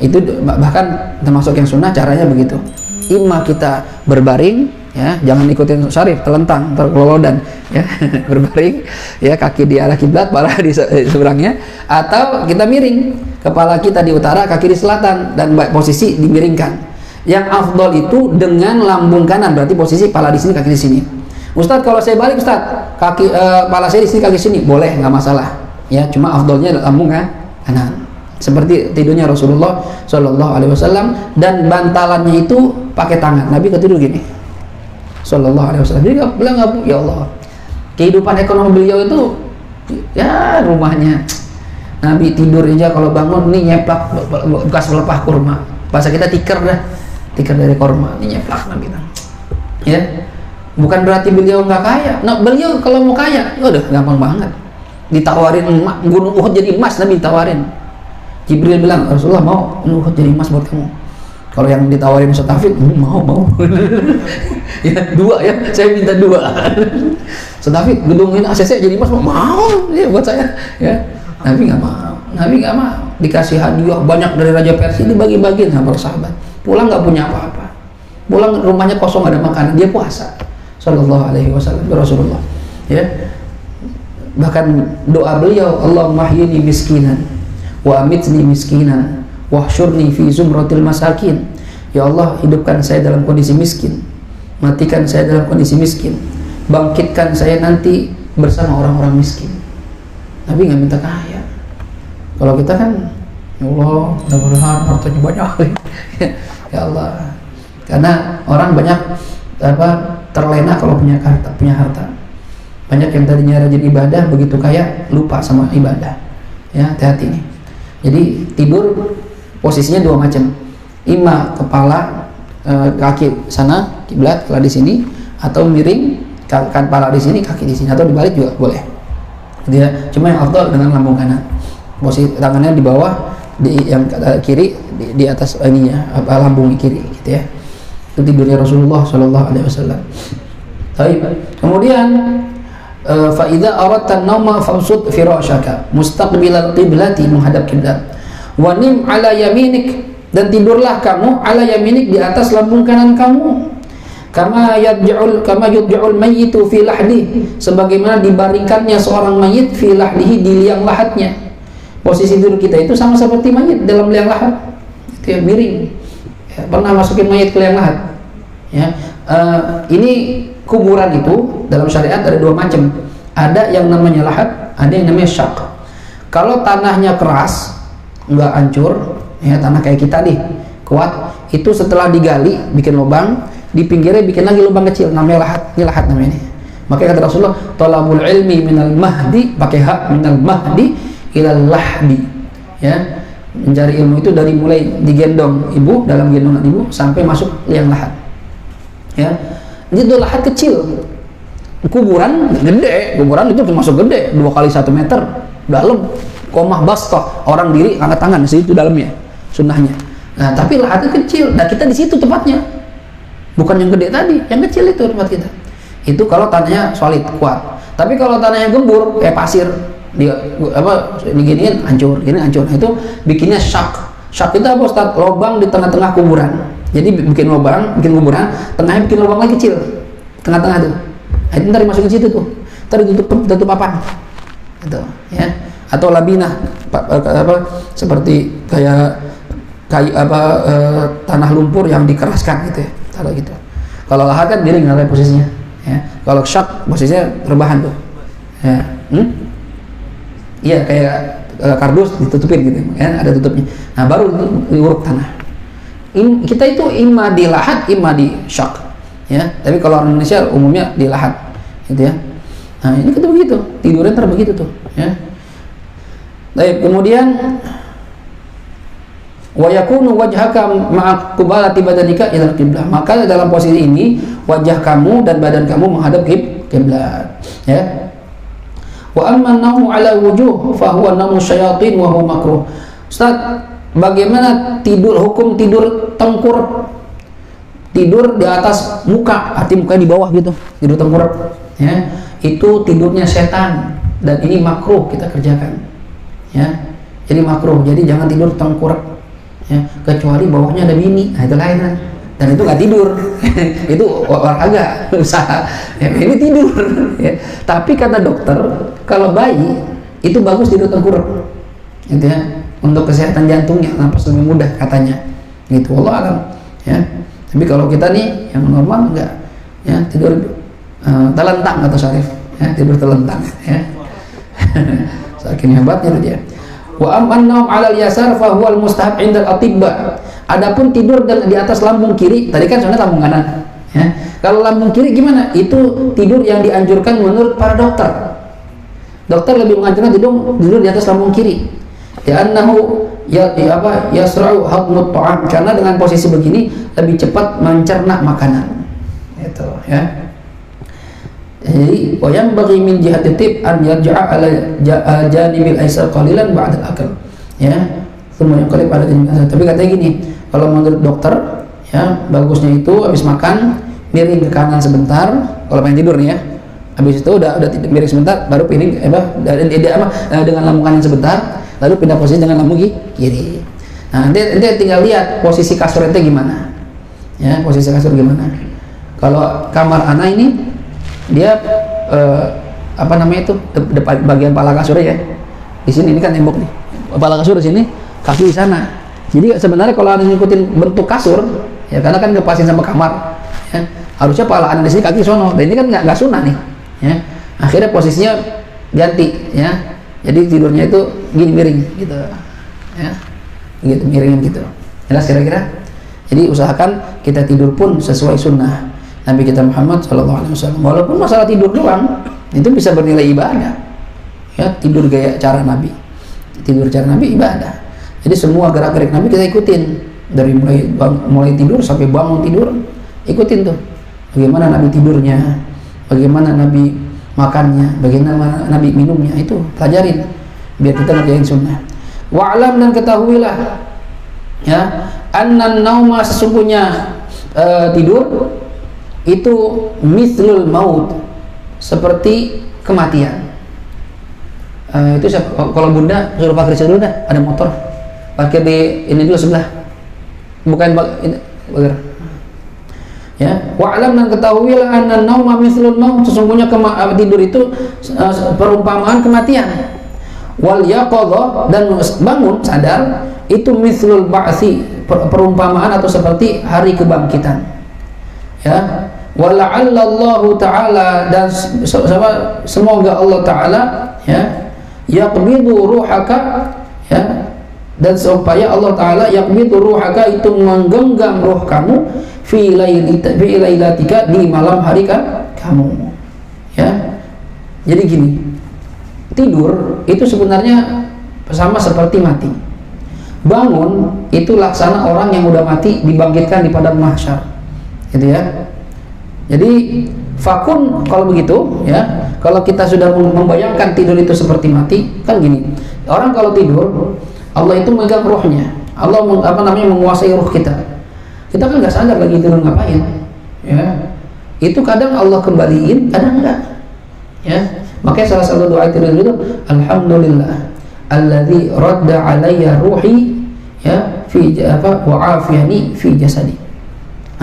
itu bahkan termasuk yang sunnah caranya begitu. Imma kita berbaring, ya, jangan ikutin syarif, telentang, terkelolodan, ya, berbaring, ya, kaki di arah kiblat, kepala di seberangnya, atau kita miring, kepala kita di utara, kaki di selatan, dan posisi dimiringkan. Yang afdol itu dengan lambung kanan, berarti posisi kepala di sini, kaki di sini. Ustadz, kalau saya balik Ustadz, kaki kepala saya di sini, kaki sini, boleh, nggak masalah. Ya, cuma afdolnya lambung kanan. Seperti tidurnya Rasulullah Shallallahu Alaihi Wasallam, dan bantalannya itu pakai tangan. Nabi ketidur gini, Shallallahu Alaihi Wasallam. Jadi bilang ya Allah, kehidupan ekonomi beliau itu, ya rumahnya. Nabi tidur aja kalau bangun nih nyeplak bekas pelepah kurma. Bahasa kita tikar dah. Tikar dari korma, ini nyeplak Nabi bilang. Ya, bukan berarti beliau nggak kaya. Nah, beliau kalau mau kaya, ya udah gampang banget. Ditawarin emas, gunung Uhud jadi emas, Nabi ditawarin. Jibril bilang, Rasulullah mau Uhud jadi emas buat kamu. Kalau yang ditawarin Ustaz Hafid, mau. Ya, 2 ya, saya minta 2. Ustaz Hafid, gedung ini ACC jadi emas, mau ya buat saya. Ya, Nabi nggak mau. Nabi nggak mau. Dikasih hadiah banyak dari Raja Persia, dibagi-bagiin sama para sahabat. Pulang nggak punya apa-apa, pulang rumahnya kosong, ada makanan, dia puasa. Sallallahu Alaihi Wasallam, Rasulullah. Ya, bahkan doa beliau, Allahumma hyini miskinan, wa amitni miskinan, wahsyurni fi zumratil masakin. Ya Allah, hidupkan saya dalam kondisi miskin, matikan saya dalam kondisi miskin, bangkitkan saya nanti bersama orang-orang miskin. Nabi nggak minta kaya. Kalau kita kan, ya Allah, mudah-mudahan hartanya banyak. Ya Allah, karena orang banyak terlena kalau punya harta. Banyak yang tadinya rajin ibadah, begitu kaya lupa sama ibadah. Ya, hati-hati nih. Jadi tidur posisinya 2 macam. Ima kepala kaki sana kiblat, kepala di sini, atau miring kepala di sini, kaki di sini, atau dibalik juga boleh. Dia cuma yang afdal dengan lambung kanan. Posisi tangannya di bawah, di yang kiri di atas ininya, lambung kiri gitu ya. Itu tidurnya Rasulullah Shallallahu Alaihi Wasallam. Baik. Kemudian fa idza aradta an-nawma famsud firashaka mustaqbilal qiblati, menghadap kiblat. Wa nim ala yaminik, dan tidurlah kamu ala yaminik, di atas lambung kanan kamu. Kama yudja'ul mayyitu fi lahdi, sebagaimana dibaringkannya seorang mayit fi lahdihi, di liang lahatnya. Posisi tidur kita itu sama seperti mayit dalam liang lahat, itu ya, miring. Ya, pernah masukin mayit ke liang lahat? Ya, ini kuburan itu dalam syariat ada 2 macam. Ada yang namanya lahat, ada yang namanya syak. Kalau tanahnya keras, nggak hancur, ya tanah kayak kita nih, kuat, itu setelah digali, bikin lubang, di pinggirnya bikin lagi lubang kecil, namanya lahat. Ini lahat namanya ini. Makanya kata Rasulullah, talabul ilmi minal mahdi, pakai hak, minal mahdi ilal lahdi, ya, mencari ilmu itu dari mulai digendong ibu, dalam gendongan ibu, sampai masuk liang lahat. Ya, itu lahat kecil. Kuburan gede, kuburan itu termasuk gede, 2 kali 1 meter dalam, komah bastah, orang diri angkat tangan, di situ dalamnya sunnahnya. Nah, tapi lahatnya kecil, nah kita di situ tempatnya, bukan yang gede tadi, yang kecil itu tempat kita. Itu kalau tanahnya solid, kuat. Tapi kalau tanahnya gembur kayak pasir, diginiin hancur, gini hancur. Itu bikinnya syak. Syak itu apa Ustaz? Lubang di tengah-tengah kuburan. Jadi bikin lubang, bikin kuburan, tengahnya bikin lubang lagi kecil, tengah-tengah tuh. Nah, itu ntar dimasukin situ tuh, ntar ditutup papan, gitu, ya. Atau labinah, seperti kayak tanah lumpur yang dikeraskan gitu ya, kalau gitu. Kalau lahat kan miring nggak posisinya, ya. Kalau syak posisinya rebahan tuh, ya. Iya, kayak kardus ditutupin gitu, ya, ada tutupnya. Nah, baru diuruk tanah. Kita itu imma di lahat, imma di syak, ya. Tapi kalau orang Indonesia umumnya di lahat, gitu ya. Nah, ini kita begitu, tidurnya ntar begitu tuh, ya. Baik, kemudian wa yakunu wajhaka ma'a qiblati badanika ila qiblah. Maka dalam posisi ini wajah kamu dan badan kamu menghadap kiblat, ya. Wa amma an-nawmu ala wujuh fa huwa nawmu syayatin wa huwa makruh. Ustaz, bagaimana tidur, hukum tidur tengkurap, tidur di atas muka, arti muka di bawah gitu, tidur tengkurap, ya, itu tidurnya setan dan ini makruh kita kerjakan, ya, jadi makruh, jadi jangan tidur tengkurap, ya, kecuali bawahnya ada bini, nah itu lain kan, dan itu nggak tidur, itu olahraga, usaha, ya, ini tidur, ya. Tapi kata dokter kalau bayi itu bagus tidur tengkurap, gitu ya, untuk kesehatan jantungnya, napas lebih mudah katanya, gitu, wallah alam, ya. Tapi kalau kita nih yang normal enggak, ya, tidur telentang atau Syarif, ya, tidur telentang, ya. Saking hebatnya dia. Wa amman-naum 'alal yasar fa huwal mustahab 'inda al-atibba. Adapun tidur di atas lambung kiri, tadi kan sebenarnya lambung kanan, ya. Kalau lambung kiri gimana? Itu tidur yang dianjurkan menurut para dokter. Dokter lebih menganjurkan tidur di atas lambung kiri. Ya annahu yasra'u hadmut ta'am, karena dengan posisi begini lebih cepat mencerna makanan, itu, ya. Jadi yang bagi min jihad tib an yarja'a ala janibil aisar qalilan ba'da al-akl, ya, semua yang qalib ada ini. Tapi katanya gini, kalau menurut dokter, ya, bagusnya itu habis makan miring ke kanan sebentar kalau pengen tidur nih, ya. Habis itu udah miring sebentar baru piring dengan lambung kanan sebentar, lalu pindah posisi dengan lambung kiri. Nah, nanti tinggal lihat posisi kasur ente gimana, ya, posisi kasur gimana. Kalau kamar ana ini dia apa namanya itu depan bagian pala kasur ya, di sini, ini kan tembok nih, pala kasur di sini, kaki di sana. Jadi sebenarnya kalau anda ngikutin bentuk kasur, ya, karena kan kepasin sama kamar, ya, harusnya pala anda di sini, kaki di sono. Dan ini kan nggak sunnah nih, ya. Akhirnya posisinya ganti, ya. Jadi tidurnya itu gini miring gitu, ya, gitu miringin gitu. Jelas kira-kira. Jadi usahakan kita tidur pun sesuai sunnah Nabi kita Muhammad SAW. Walaupun masalah tidur doang itu bisa bernilai ibadah, ya, tidur gaya cara Nabi, tidur cara Nabi ibadah. Jadi semua gerak-gerik Nabi kita ikutin, dari mulai tidur sampai bangun tidur, ikutin tuh bagaimana Nabi tidurnya, bagaimana Nabi makannya, bagaimana Nabi minumnya, itu pelajarin biar kita ngerjain sunnah. Wa'lam, dan ketahuilah, ya, annan nauma, sesungguhnya tidur itu mithlul maut, seperti kematian. Itu kalau bunda suruh parkir dulu dah, ada motor parkir di ini dulu sebelah, bukan ini bagar, ya. Wa'lam, dan ketahuilah annan nauma mithlul maut, sesungguhnya tidur itu perumpamaan kematian. Wal yaqadha, dan bangun sadar itu mithlul ba'tsi, perumpamaan atau seperti hari kebangkitan, ya. Wala'allallahu ta'ala, dan semoga Allah ta'ala, ya, yaqbidu ruhaka, ya, dan supaya Allah ta'ala yaqbidu ruhaka, itu menggenggam ruh kamu fi lailatika, di malam hari kamu, ya. Jadi gini, tidur itu sebenarnya sama seperti mati. Bangun itu laksana orang yang udah mati dibangkitkan di padang mahsyar, gitu ya. Jadi fakun, kalau begitu, ya, kalau kita sudah membayangkan tidur itu seperti mati, kan gini, orang kalau tidur Allah itu megang ruhnya, Allah menguasai ruh kita. Kita kan nggak sadar lagi tidur ngapain, ya. Itu kadang Allah kembaliin, kadang enggak, ya. Makanya salah satu doa tidur itu, alhamdulillah alladzi radda alayya ruhi, ya, fi wa afiyani fi jasadi.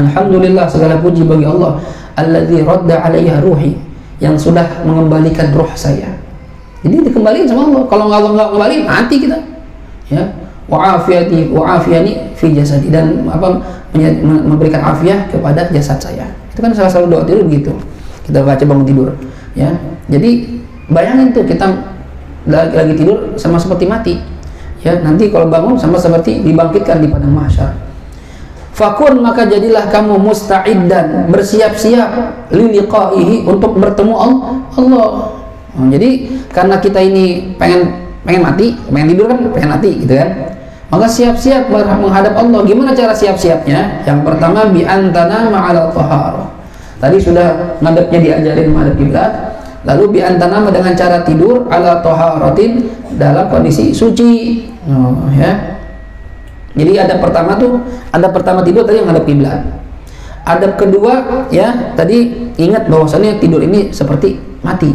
Alhamdulillah, segala puji bagi Allah, alladzi radda alayya ruhi, yang sudah mengembalikan ruh saya. Jadi dikembalikan sama Allah. Kalau Allah nggak kembali, mati kita, ya. Wa afiyani fi jasadi, dan memberikan afiah kepada jasad saya. Itu kan salah satu doa tidur begitu. Kita baca bangun tidur, ya. Jadi bayangin tuh, kita lagi tidur sama seperti mati, ya. Nanti kalau bangun sama seperti dibangkitkan di padang mahsyar. Fakun, maka jadilah kamu musta'iddan, bersiap-siap, liliqaihi, untuk bertemu Allah. Jadi karena kita ini pengen mati, pengen tidur kan, pengen mati gitu kan, maka siap-siap menghadap Allah. Gimana cara siap-siapnya? Yang pertama, bi antana ma'al taharah. Tadi sudah ngadepnya diajarin menghadap kiblat. Lalu bi antana dengan cara tidur ala taharatin, dalam kondisi suci, ya. Jadi adab pertama tidur tadi yang hadap kiblat. Adab kedua ya tadi ingat bahwasannya tidur ini seperti mati,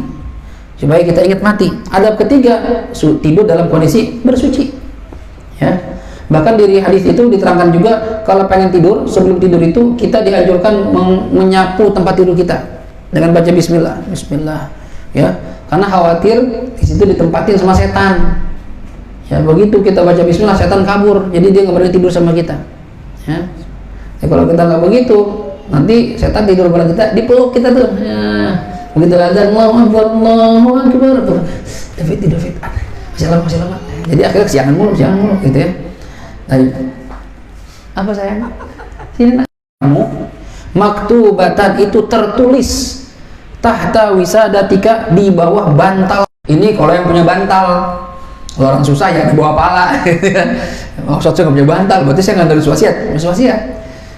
supaya kita ingat mati. Adab ketiga tidur dalam kondisi bersuci. Ya, bahkan dari hadis itu diterangkan juga kalau pengen tidur, sebelum tidur itu kita dianjurkan menyapu tempat tidur kita dengan baca Bismillah, Bismillah. Ya, karena khawatir di situ ditempatin sama setan. Ya, begitu kita baca Bismillah, setan kabur, jadi dia nggak berani tidur sama kita. Ya. Kalau kita nggak begitu, nanti setan tidur pada kita, dipeluk kita tuh. Ya. Begitu azan, Allahu Akbar, tuh. David, masih lama. Jadi akhirnya kesiangan mulu, gitu ya. Tadi apa sayang? Sini nak. Kamu maktubatan itu tertulis tahta wisadatika, di bawah bantal. Ini kalau yang punya bantal. Kalau orang susah ya di bawah pala. Maksud saya nggak punya bantal, berarti saya nggak nulis wasiat.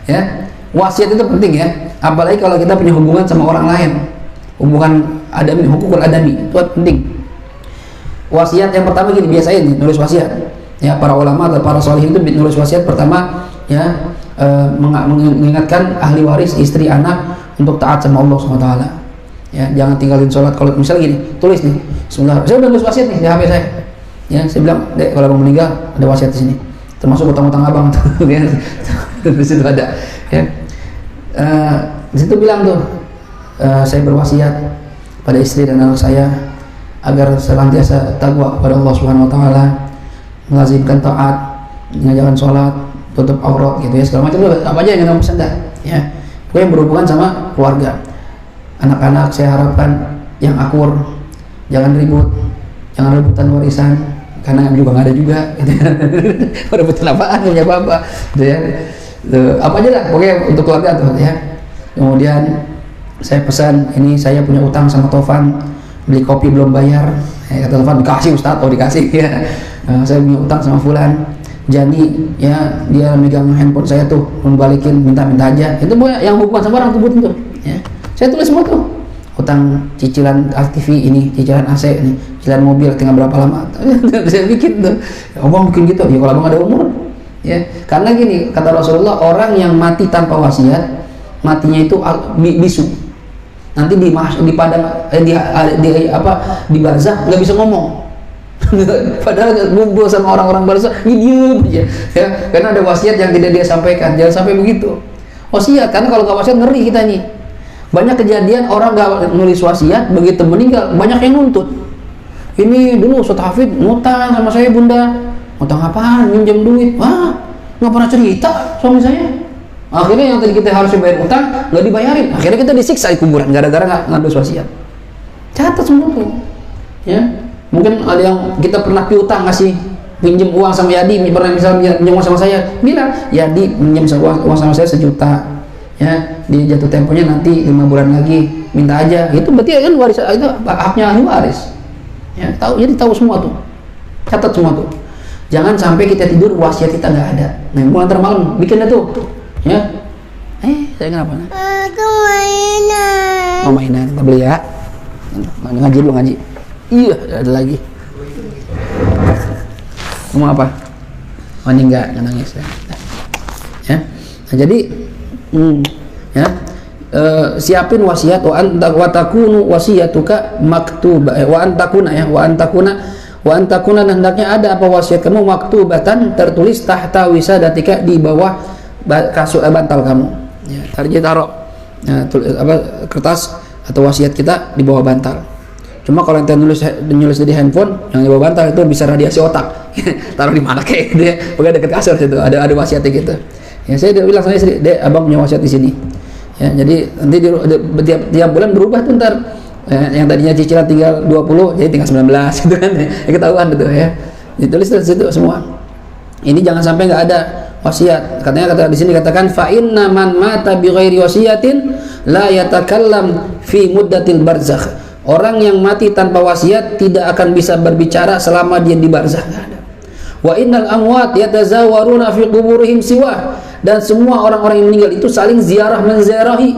Ya, wasiat itu penting ya. Apalagi kalau kita punya hubungan sama orang lain, hubungan adami, hukukul adami, itu penting. Wasiat yang pertama gini, biasain nih nulis wasiat. Ya, para ulama atau para salihin itu nulis wasiat pertama ya, mengingatkan ahli waris, istri, anak untuk taat sama Allah SWT. Ya, jangan tinggalin sholat. Kalau misalnya gini, tulis nih, Bismillah. Saya udah nulis wasiat nih di HP saya. Ya, saya bilang, Dek, kalau mau meninggal ada wasiat di sini, termasuk utang-utang abang tuh. Di situ ada. Ya, di situ bilang tuh, saya berwasiat pada istri dan anak saya agar senantiasa takwa kepada Allah Subhanahu Wa Taala, melazimkan taat, mengerjakan sholat, tutup aurat, gitu ya, segala macam. Apa aja yang kamu pesan dah. Ya, pokoknya berhubungan sama keluarga, anak-anak saya harapkan yang akur, jangan ribut, jangan rebutan warisan. Karena juga nggak ada juga, gitu ya. Rebutan apaan, punya apa, gitu ya. Apa aja lah, pokoknya untuk keluarga tuh, ya. Kemudian saya pesan, ini saya punya utang sama Tovan, beli kopi belum bayar. Kata Tovan, dikasih Ustadz, dikasih ya. Saya punya utang sama Fulan, Jani, ya, dia megang handphone saya tuh, membalikin, minta-minta aja. Itu pokoknya yang hubungan sama orang sebutin tuh, ya. Saya tulis semua tuh. Utang cicilan TV ini, cicilan AC ini, cicilan mobil tinggal berapa lama. Saya bikin tuh. Abang bikin gitu. Ya kalau abang ada umur. Ya, karena gini kata Rasulullah, orang yang mati tanpa wasiat, matinya itu bisu. Nanti di padang di barzakh nggak bisa ngomong. Padahal ngumpul sama orang-orang barzakh, diem aja. Ya, karena ada wasiat yang tidak dia sampaikan. Jangan sampai begitu. Wasiat, karena kalau nggak wasiat ngeri kita nih. Banyak kejadian orang gak nulis wasiat, begitu meninggal banyak yang nuntut. Ini dulu Ustaz Hafid ngutang sama saya, Bunda. Ngutang apaan? Minjem duit. Wah, nggak pernah cerita suami saya. Akhirnya yang tadi kita harus bayar utang nggak dibayarin. Akhirnya kita disiksa di kuburan gara-gara nggak nulis wasiat. Catat semua tuh. Ya, mungkin ada yang kita pernah piutang, ngasih pinjem uang sama Yadi, pernah misalnya pinjem uang sama saya, bilang Yadi pinjem uang sama saya 1 juta. Ya, di jatuh temponya nanti 5 bulan lagi, minta aja. Itu berarti kan waris, itu haknya ahli waris. Ya, tahu, jadi tahu semua tuh. Catat semua tuh. Jangan sampai kita tidur wasiat kita nggak ada. Nah, mulai ntar malam bikin tuh. Ya. Saya kenapa? Aku mainan. Mau mainan, kita beli ya. Ngaji dulu, ngaji. Iya, ada lagi. Kamu apa? Oh, ini enggak nangis ya. Nah, jadi ya, siapin wasiat. Wa takunu wasiyatuka maktuba, wa antakuna hendaknya ada apa wasiat kamu maktubatan, tertulis tahta wisadatika, di bawah kasut bantal kamu. Ya, tadi taruh ya, kertas atau wasiat kita di bawah bantal. Cuma kalau yang nulis di handphone, yang di bawah bantal itu bisa radiasi otak. Taruh di mana kayak dia, pokoknya dekat kasur situ ada wasiatnya gitu. Ya, saya udah bilang sama istri, Dek, abang punya wasiat di sini. Ya, jadi nanti tiap bulan berubah tuh ntar. Yang tadinya cicilan tinggal 20, jadi tinggal 19 gitu kan. Ya, ketahuan gitu ya. Ditulis di situ semua. Ini jangan sampai nggak ada wasiat. Katanya di sini katakan fa inna man mata bi ghairi wasiyatin la yatakallam fi muddatil barzakh. Orang yang mati tanpa wasiat tidak akan bisa berbicara selama dia di barzakh. Wa innal amwat yatazawaruna fi quburihim siwa. Dan semua orang-orang yang meninggal itu saling ziarah menziarahi.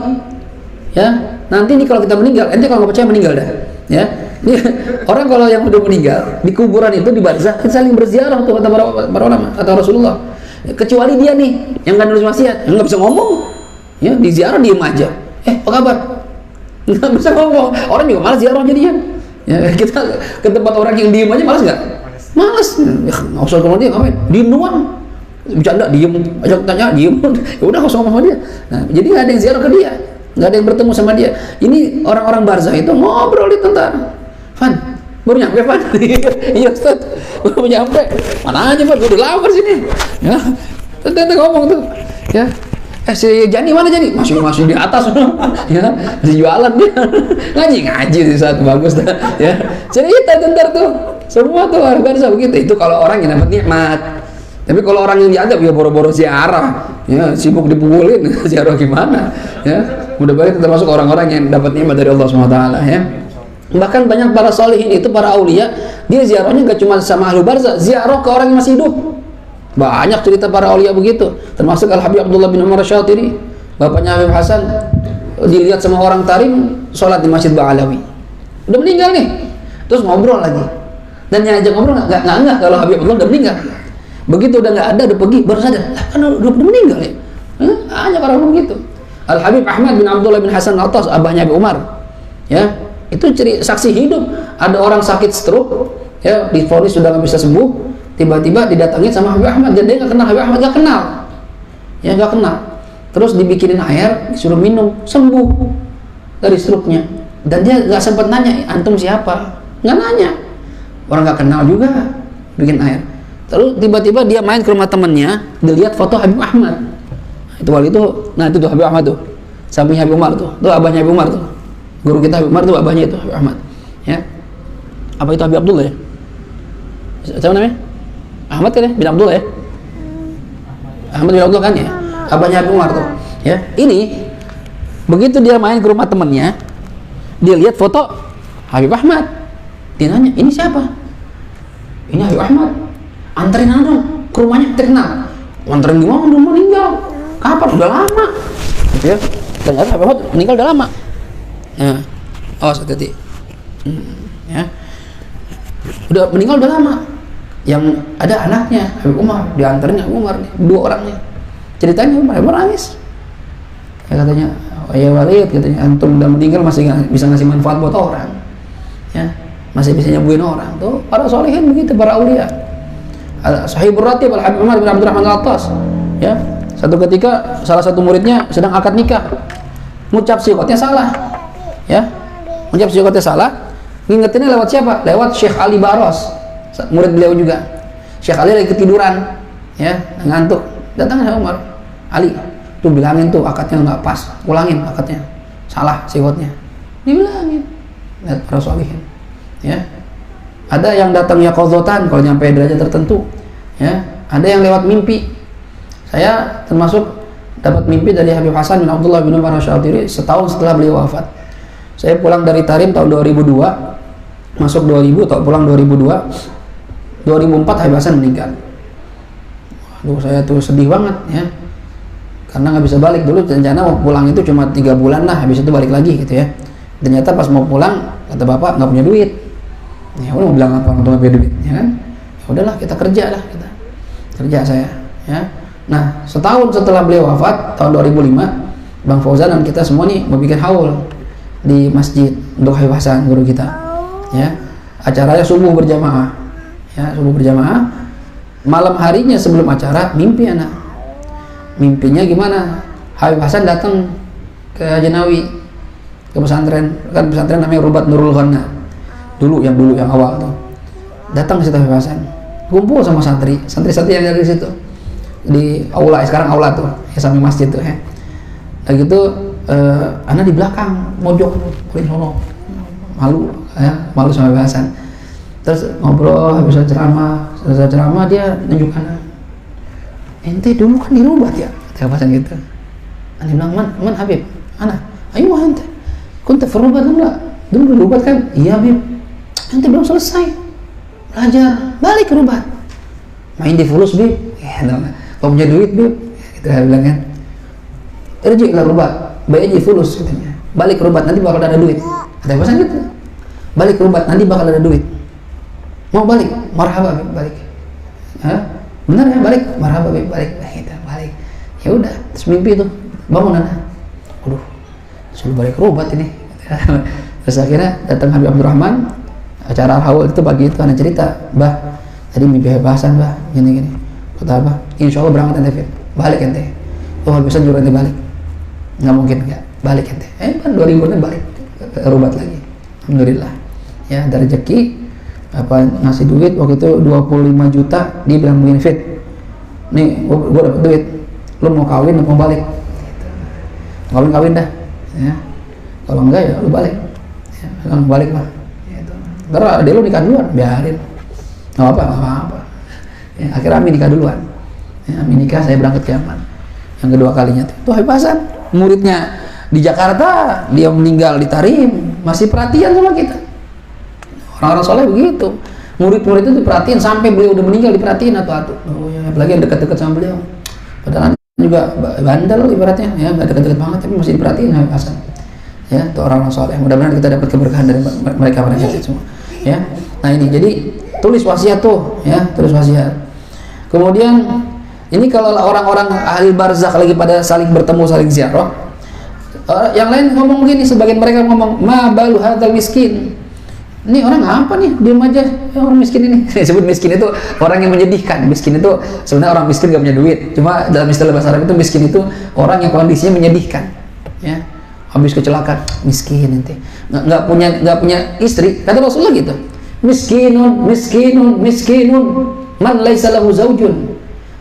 Ya, nanti nih kalau kita meninggal, ente kalau nggak percaya meninggal dah. Ya, ini orang kalau yang udah meninggal di kuburan itu di barzakh, kita saling berziarah tuh kata para ulama, kata Rasulullah. Kecuali dia nih yang nggak nulis wasiat, yang nggak bisa ngomong, ya di ziarah diem aja. Apa kabar? Nggak bisa ngomong. Orang juga malas ziarah jadinya. Ya, kita ke tempat orang yang diem aja malas nggak? Malas. Ya, nggak usah sama dia, ngapain? Diem doang. Bercanda diem, ajak tanya diem. Ya udah nggak usah ngomong sama dia. Nah, jadi nggak ada yang ziarah ke dia, nggak ada yang bertemu sama dia. Ini orang-orang barzah itu ngobrol di tentara. Fan, baru nyampe Fan? Iya Ustaz, baru nyampe. Mana aja Fan, gue udah lapar sini. Ya, ternyata ngomong tuh. Ya, si Jani mana Jani? Masih di atas. Ya, masih jualan dia. Ngaji di saat bagus dah. Ya, cerita tentara tuh. Semua tuh orang barzah begitu. Itu kalau orang yang dapat nikmat. Tapi kalau orang yang diadab ya boro-boro ziarah, ya sibuk dipukulin, ziarah gimana? Ya, mudah-mudahan kita termasuk orang-orang yang dapat nikmat dari Allah SWT. Ya. Bahkan banyak para solihin itu, para aulia, dia ziarahnya gak cuma sama ahlu barzah, ziarah ke orang yang masih hidup. Banyak cerita para aulia begitu, termasuk Al-Habib Abdullah bin Umar Syatiri, bapaknya Habib Hasan, dilihat sama orang Tarim sholat di Masjid Ba'alawi. Udah meninggal nih, terus ngobrol lagi, dan yang ajak ngobrol nggak kalau Habib Abdullah udah meninggal. Begitu udah nggak ada, udah pergi, baru sadar, kan udah meninggal ya. Hanya para orang begitu. Al-Habib Ahmad bin Abdullah bin Hasan Al-Attas, abahnya Habib Umar, ya. Itu saksi hidup. Ada orang sakit stroke, ya, divonis sudah nggak bisa sembuh, tiba-tiba didatangin sama Habib Ahmad, dan dia nggak kenal Habib Ahmad, nggak kenal, ya nggak kenal. Terus dibikinin air, disuruh minum, sembuh dari stroke-nya. Dan dia nggak sempat nanya, antum siapa? Nggak nanya, orang nggak kenal juga, bikin air. Terus tiba-tiba dia main ke rumah temannya, dilihat foto Habib Ahmad. Itu waktu itu, nah itu tuh Habib Ahmad tuh, sampingnya Habib Umar tuh abahnya Habib Umar tuh. Guru kita Habib Umar itu abahnya itu Habib Ahmad, ya. Apa itu Habib Abdullah ya? Siapa namanya? Ahmad kan ya? Bin Abdullah ya? Ahmad bin Abdullah kan ya? Abahnya Habib Umar tuh, ya. Ini begitu dia main ke rumah temannya, dia lihat foto Habib Ahmad. Dia nanya, ini siapa? Ini Habib Ahmad. Anterin aja dong ke rumahnya, kita kenal. Anterin gimana? Udah meninggal. Kapan? Udah lama. Gitu ya. Ternyata Habib Ahmad meninggal udah lama. Ya, awas hati-hati. Ya, udah meninggal udah lama. Yang ada anaknya Habib Umar, diantarin Habib Umar nih, 2 orang nih. Ceritanya Habib Umar nangis. Ya, katanya, oh, ya Walid, katanya antum udah meninggal masih bisa ngasih manfaat buat orang. Ya, masih bisa nyembuhin orang. Tuh para solihin begitu, para aulia. Sahibur Ratib Al-Habib Umar bin Abdurrahman Al-Attas. Ya, satu ketika salah satu muridnya sedang akad nikah, ngucap siqotnya salah. Ya, ngucap siqotnya salah, ngingetinnya lewat siapa? Lewat Syekh Ali Baros, murid beliau juga. Syekh Ali lagi ketiduran, ya, ngantuk. Datang sama Umar, Ali, tuh bilangin tuh akadnya nggak pas, ulangin akadnya, salah siqotnya. Dibilangin. Lihat para sholihin, ya. Ada yang datangnya qadhotan kalau nyampe derajat tertentu, ya. Ada yang lewat mimpi. Saya termasuk dapat mimpi dari Habib Hasan bin Abdullah bin Umar Syatiri setahun setelah beliau wafat. Saya pulang dari Tarim tahun 2002, masuk 2000, atau pulang 2002, 2004 Habib Hasan meninggal. Aduh, saya tuh sedih banget ya, karena nggak bisa balik. Dulu rencana mau pulang itu cuma 3 bulan lah, habis itu balik lagi gitu ya. Ternyata pas mau pulang, kata bapak nggak punya duit. Ya udah, mau bilang apa untuk nggak punya duit, ya kan? Ya udahlah, kita kerja lah, kita kerja saya, ya. Nah, setahun setelah beliau wafat tahun 2005, Bang Fauzan dan kita semua nih mau bikin haul di masjid untuk Habib Hasan, guru kita, ya. Acaranya subuh berjamaah, ya, subuh berjamaah. Malam harinya sebelum acara, mimpi anak. Mimpinya gimana? Habib Hasan datang ke Jenawi, ke pesantren, kan pesantren namanya Rubat Nurul Ghana. Dulu yang awal tuh. Datang ke situ Habib Hasan, kumpul sama santri-santri yang ada di situ. Di aula, sekarang aula tuh, ya, samping masjid tuh, ya. Nah gitu, anak di belakang mojok paling sono, malu, ya, malu sama Habib Hasan. Terus ngobrol, habis selesai ceramah dia nunjuk anak, ente dulu kan di Rubat ya, Habib Hasan gitu. Anak bilang, man Habib, anak, ayo ente, kunta fi Rubat enggak? Dulu di Rubat kan? Iya Habib, ente belum selesai belajar, balik ke Rubat, main di fulus Bib, ya, kalau punya duit Bib, gitu ya, bilang kan. Terjik ke Rubat, bayar aja fulus katanya. Balik ke Rubat, nanti bakal ada duit. Kata pesan gitu. Balik ke Rubat, nanti bakal ada duit. Mau balik? Marhaba, balik. Hah? benar ya, balik, marhaba balik, gitu, balik. Ya udah, terus mimpi tuh, bangun anak, waduh, suruh balik ke obat ini. Terus akhirnya datang Habib Abdurrahman, acara Al-Hawl itu pagi itu, anak cerita, bah, tadi mimpi bahasan bah, gini, kata apa? Insya Allah berangkat ente, balik ente. Oh bisa jujur ente balik, nggak mungkin nggak, balik ente. Kan 2000 balik, ke obat lagi, alhamdulillah. Ya, ada rezeki, apa ngasih duit waktu itu 25 juta, dia bilang begini, Fit, nih gua dapet duit, lu mau kawin atau mau balik? Kawin dah, ya. Kalau enggak ya lu balik, ya, langsung balik lah. Gitu. Ntar dia lu nikah duluan, biarin, nggak apa. Ya, akhirnya Amin nikah duluan. Ya, Amin nikah, saya berangkat ke Yaman. Yang kedua kalinya tuh Habib Hasan, muridnya di Jakarta, dia meninggal di Tarim, masih perhatian sama kita. Orang-orang soleh begitu, murid-murid itu diperhatiin sampai beliau udah meninggal diperhatiin atau oh ya, apalagi yang dekat-dekat sama beliau. Padahal juga bandel ibaratnya, ya nggak dekat-dekat banget tapi masih diperhatiin Habib Hasan. Ya, itu orang-orang soleh. Mudah-mudahan kita dapat keberkahan dari mereka itu semua. Ya, nah ini jadi tulis wasiat tuh, ya tulis wasiat. Kemudian ini kalau orang-orang ahli barzakh lagi pada saling bertemu, saling ziarah, yang lain ngomong begini, sebagian mereka ngomong, ma balu hadzal miskin. Ini orang apa nih, diam aja, ya, orang miskin ini. Disebut miskin itu orang yang menyedihkan. Miskin itu sebenarnya orang miskin gak punya duit, cuma dalam istilah bahasa Arab itu miskin itu orang yang kondisinya menyedihkan, ya, habis kecelakaan, miskin nanti, nggak punya istri. Kata Rasulullah gitu, miskinun man laisa lahu zaujun.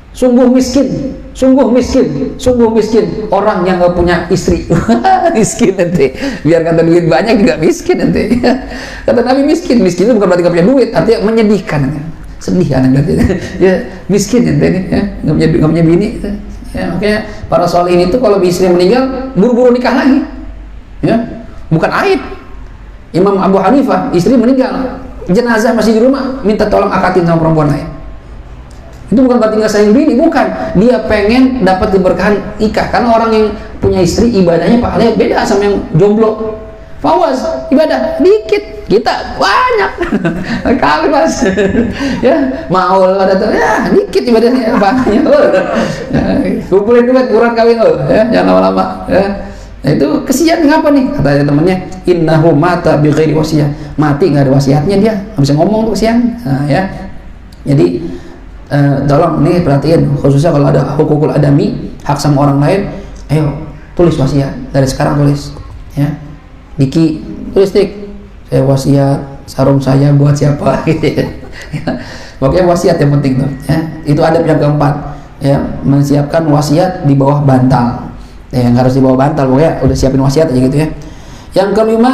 Sungguh miskin orang yang nggak punya istri. Miskin nanti, biar kata duit banyak juga miskin nanti. Kata Nabi miskin itu bukan berarti nggak punya duit, artinya menyedihkan, sedih kan berarti. Ya miskin nanti ini, ya nggak punya bini. Ya, makanya para sholihin itu kalau istri meninggal buru-buru nikah lagi, ya bukan aib. Imam Abu Hanifah istri meninggal, jenazah masih di rumah, minta tolong akatin sama perempuan lain. Itu bukan berarti nggak sayang bini, bukan. Dia pengen dapat keberkahan nikah, karena orang yang punya istri ibadahnya pahalanya beda sama yang jomblo. Fawaz ibadah dikit, kita banyak. Kawin mas, ya maul ada tuh, ya dikit ibadahnya pahalanya. Kumpulin duit kurang kawin ya jangan lama-lama. Ya. Nah itu kesian ngapa nih? Katanya temennya, innahu mata bi ghairi wasiyah, mati nggak ada wasiatnya, dia nggak bisa ngomong tuh kesian. Nah, ya jadi tolong nih perhatiin, khususnya kalau ada hukukul adami, hak sama orang lain, ayo tulis wasiat dari sekarang, tulis ya. Diki tulis tik, saya wasiat sarung saya buat siapa gitu ya. Pokoknya wasiat yang penting tuh ya. Itu adab yang keempat ya, menyiapkan wasiat di bawah bantal ya, yang harus di bawah bantal, pokoknya udah siapin wasiat aja gitu ya. Yang kelima,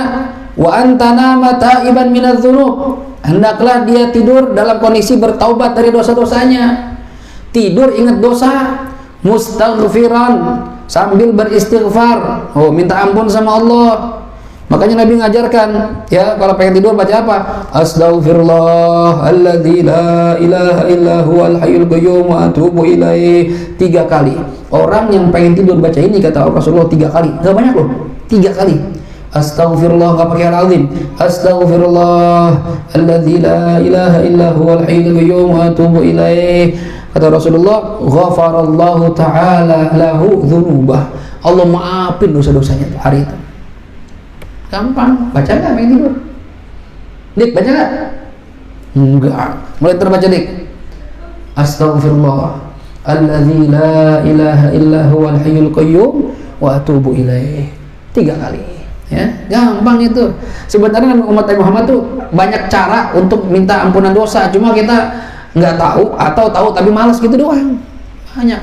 wa antana mataiban minadz-dzunub, hendaklah dia tidur dalam kondisi bertaubat dari dosa-dosanya. Tidur ingat dosa, mustaghfiran, sambil beristighfar, oh minta ampun sama Allah. Makanya Nabi ngajarkan ya, kalau pengen tidur baca apa? Astaghfirullah la ilaha illa huwal hayyul qayyum wa atubu ilaih 3 kali. Orang yang pengen tidur baca ini kata Rasulullah 3 kali. Enggak banyak loh, 3 kali. Astaghfirullah, nggak pakai al-azim. Astaghfirullah alladzi la ilaha illa huwal hayyul qayyum wa atubu ilaih. Kata Rasulullah, ghafarallahu ta'ala lahu dzunubah. Allah maafin dosa-dosanya tuh hari itu. Gampang, baca nggak pengen tidur? Dik, baca nggak? Enggak. Mulai terbaca dik. Astaghfirullah alladzi la ilaha illa huwal hayyul qayyum wa atubu ilaih 3 kali. Ya, gampang itu. Sebenarnya umat Nabi Muhammad tuh banyak cara untuk minta ampunan dosa, cuma kita nggak tahu atau tahu tapi malas gitu doang. Banyak.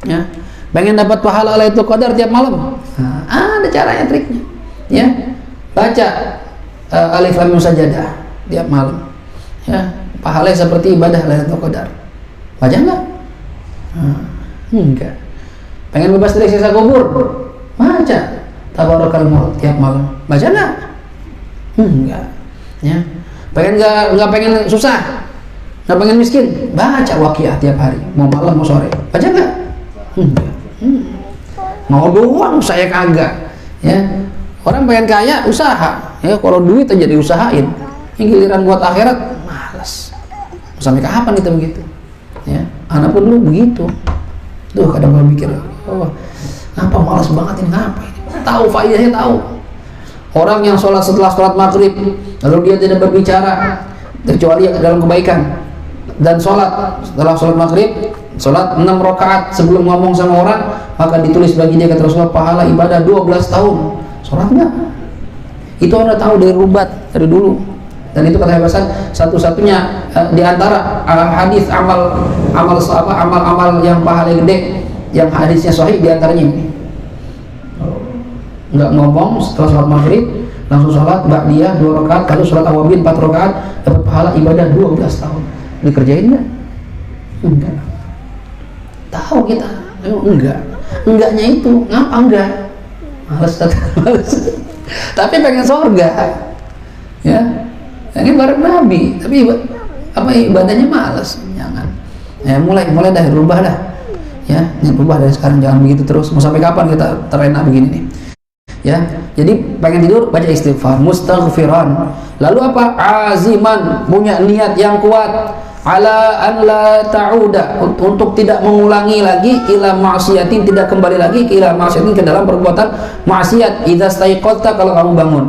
Ya, pengen dapat pahala Lailatul Qadar tiap malam. Nah, ada caranya, triknya. Ya, baca Alif Lam Mim Sajadah tiap malam. Ya, pahalanya seperti ibadah Lailatul Qadar. Baca nggak? Enggak. Pengen bebas dari siksa kubur? Baca Tabarakal Mulk tiap malam. Baca nggak? Enggak. Ya. Pengen nggak pengen susah, nggak pengen miskin? Baca Waqiah tiap hari, mau malam mau sore. Baca nggak? Enggak. Mau doang saya kagak. Ya. Orang pengen kaya usaha. Ya kalau duit aja diusahain. Yang giliran buat akhirat malas. Sampai kapan kita begitu? Ya. Anak pun dulu begitu. Tuh kadang gue mikir, oh, apa malas banget ini, ngapa ini? Tahu faedahnya, tahu. Orang yang sholat setelah sholat maghrib, lalu dia tidak berbicara kecuali dalam kebaikan, dan sholat setelah sholat maghrib, sholat 6 rakaat sebelum ngomong sama orang, maka ditulis bagi dia, kata Rasulullah, pahala ibadah 12 tahun. Sholat enggak? Itu Anda tahu dari rubat, dari dulu. Dan itu kata Hasan satu-satunya di antara hadis amal yang pahala gede yang hadisnya sahih, di antaranya ini. Nggak ngomong setelah sholat maghrib, langsung sholat ba'diyah 2 rakaat, lalu sholat awabin 4 rakaat, dapat pahala ibadah 12 tahun. Dikerjain nggak? Enggak. Tahu kita? Enggaknya itu ngapa enggak? Males. Tapi pengen surga, ya. Ini bareng Nabi, tapi ibadahnya malas. Jangan. Ya, mulai dah, rubah dah. Ya, rubah dari sekarang, jangan begitu terus. Mau sampai kapan kita terlena begini nih? Ya, jadi pengen tidur baca istighfar, mustaghfiran. Lalu apa? Aziman, punya niat yang kuat, ala an la ta'uda, untuk tidak mengulangi lagi, ila ma'siyatin, tidak kembali lagi ila ma'siyatin, ke dalam perbuatan maksiat. Idza staiqadta, kalau kamu bangun.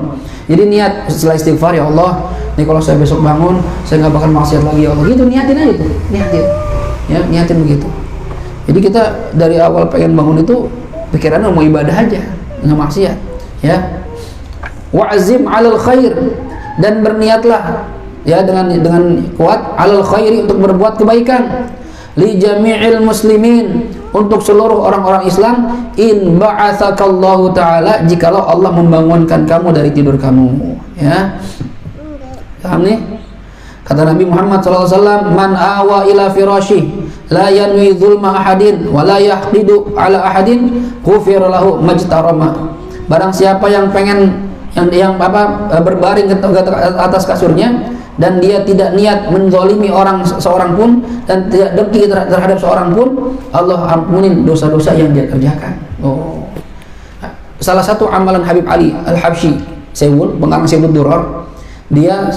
Jadi niat setelah istighfar, ya Allah, nih kalau saya besok bangun, saya nggak bakal maksiat lagi, ya Allah. Gitu, niatin aja tuh, niatin. Ya, niatin begitu. Jadi kita dari awal pengen bangun itu pikirannya mau ibadah aja, nggak maksiat. Ya, wa'azim 'alal khair, dan berniatlah ya dengan kuat 'alal khairi, untuk berbuat kebaikan, li jami'il muslimin, untuk seluruh orang-orang Islam, in ba'atsakallahu ta'ala, jikalau Allah membangunkan kamu dari tidur kamu. Ya, paham nih? Kata Nabi Muhammad SAW, man awa ila firashi la yanwi zulma ahadin wa la yahqidu ala ahadin ghufira lahu majtarama. Barang siapa yang pengen berbaring ke atas kasurnya, dan dia tidak niat menzalimi seorang pun, dan tidak dengki terhadap seorang pun, Allah ampunin dosa-dosa yang dia kerjakan. Oh. Salah satu amalan Habib Ali Al-Habsyi Sewul, pengarang Sewul Duror, dia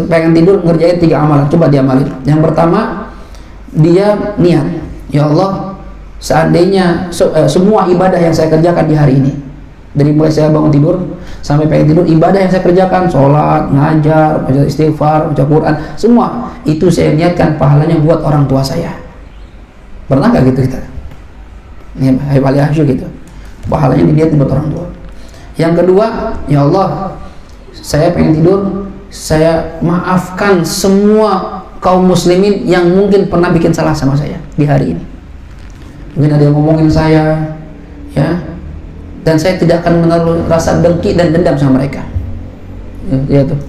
pengen tidur ngerjain 3 amalan. Coba dia amalin. Yang pertama, dia niat, ya Allah, seandainya semua ibadah yang saya kerjakan di hari ini, dari mulai saya bangun tidur sampai pengen tidur, ibadah yang saya kerjakan, sholat, ngajar, baca istighfar, baca Quran, semua itu saya niatkan pahalanya buat orang tua saya. Pernah nggak gitu kita? Ini Habib Ali Habsyi gitu, pahalanya diniatin buat orang tua. Yang kedua, ya Allah, saya pengen tidur, saya maafkan semua kaum muslimin yang mungkin pernah bikin salah sama saya di hari ini. Mungkin ada yang ngomongin saya, ya, dan saya tidak akan menaruh rasa dengki dan dendam sama mereka. Ya tuh,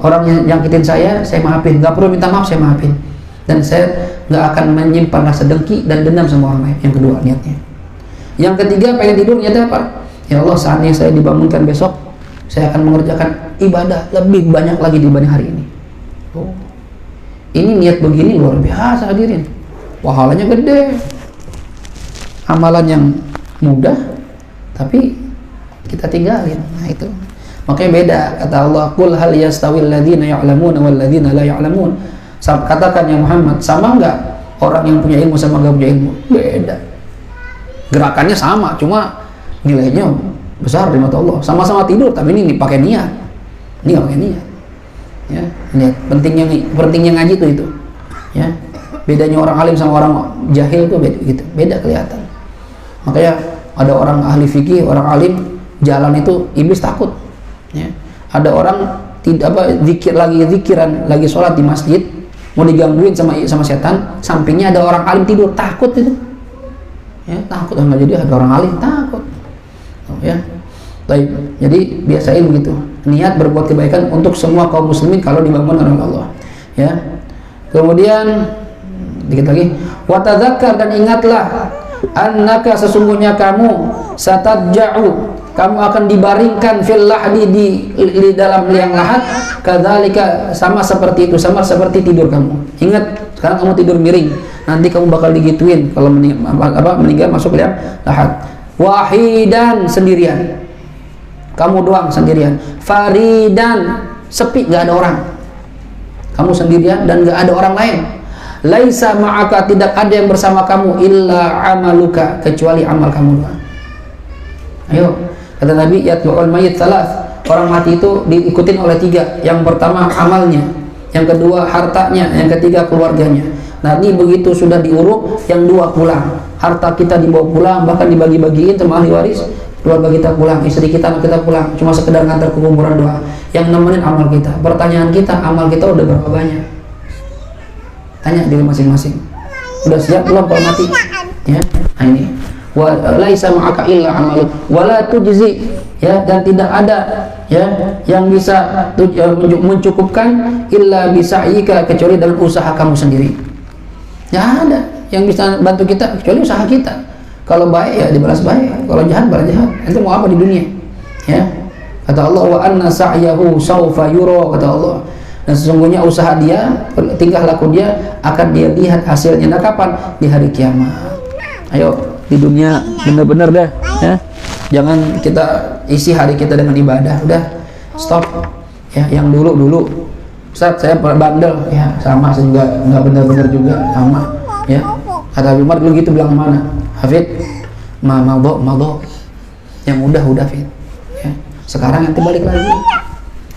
orang yang nyakitin saya maafin, nggak perlu minta maaf, saya maafin, dan saya nggak akan menyimpan rasa dengki dan dendam sama orang lain. Yang kedua niatnya. Yang ketiga, pengen tidur niatnya apa? Ya Allah, saatnya saya dibangunkan besok, saya akan mengerjakan ibadah lebih banyak lagi dibanding hari ini. Oh. Ini niat begini luar biasa, hadirin. Pahalanya gede. Amalan yang mudah, tapi kita tinggalin. Nah itu. Makanya beda, kata Allah, qul hal yastawil ladzina ya'lamun wal ladzina la ya'lamun. Katakan ya Muhammad, sama enggak orang yang punya ilmu sama enggak punya ilmu? Beda. Gerakannya sama, cuma nilainya besar di mata Allah. Sama-sama tidur, tapi ini pakai niat. Ini enggak pakai niat. Ya, niat. Pentingnya ngaji itu. Ya. Bedanya orang alim sama orang jahil itu beda gitu. Beda kelihatan. Makanya ada orang ahli fikih, orang alim, jalan itu iblis takut. Ya. Ada orang zikiran lagi sholat di masjid, mau digangguin sama setan, sampingnya ada orang alim tidur, takut itu. Ya, takut nggak jadi ada orang alim, takut. Oh, ya. Baik. Jadi biasain begitu. Niat berbuat kebaikan untuk semua kaum muslimin kalau dibangunkan oleh Allah. Ya. Kemudian dikit lagi, wa tadzakkar, dan ingatlah, annaka, sesungguhnya kamu, sataja'u, kamu akan dibaringkan fil lahdi, di dalam liang lahat, kadzalika, sama seperti itu, sama seperti tidur kamu. Ingat, sekarang kamu tidur miring, nanti kamu bakal digituin kalau meninggal masuk liang lahat. Wahidan, sendirian, kamu doang sendirian. Faridan, sepi, gak ada orang, kamu sendirian dan gak ada orang lain. Laisa ma'aka, tidak ada yang bersama kamu illa amaluka, kecuali amal kamu doang. Ayo, kata Nabi, yatba'ul mayyit thalath, orang mati itu diikutin oleh 3. Yang pertama amalnya, yang kedua hartanya, yang ketiga keluarganya. Nanti begitu sudah diuruk, yang 2 pulang, harta kita dibawa pulang, bahkan dibagi-bagiin sama ahli waris, keluarga kita pulang, istri kita, anak kita pulang, cuma sekedar ngantar ke kuburan doang. Yang nemenin amal kita. Pertanyaan kita, amal kita udah berapa banyak? Tanya diri masing-masing. Udah siap belum kalau mati? Ya, nah ini. Wa laisa ma'aka illa amaluk wala tujzi, ya, dan tidak ada ya yang bisa mencukupkan illa bisa'ika, kecuali dengan usaha kamu sendiri. Ya ada yang bisa bantu kita kecuali usaha kita. Kalau baik ya dibalas baik, kalau jahat balas jahat. Itu mau apa di dunia? Ya. Kata Allah, wa anna sa'yahu sawfa yura, kata Allah. Dan sesungguhnya usaha dia, tingkah laku dia akan dia lihat hasilnya. Nah, kapan? Di hari kiamat. Ayo, di dunia benar-benar deh, ya. Jangan kita isi hari kita dengan ibadah. Udah, stop. Ya, yang dulu. Ustaz, saya bandel. Ya, sama, saya juga nggak benar-benar juga, sama. Ya. Kata Umar dulu gitu, bilang kemana? Hafid, madho. Yang udah Hafid. Ya. Sekarang nanti balik lagi.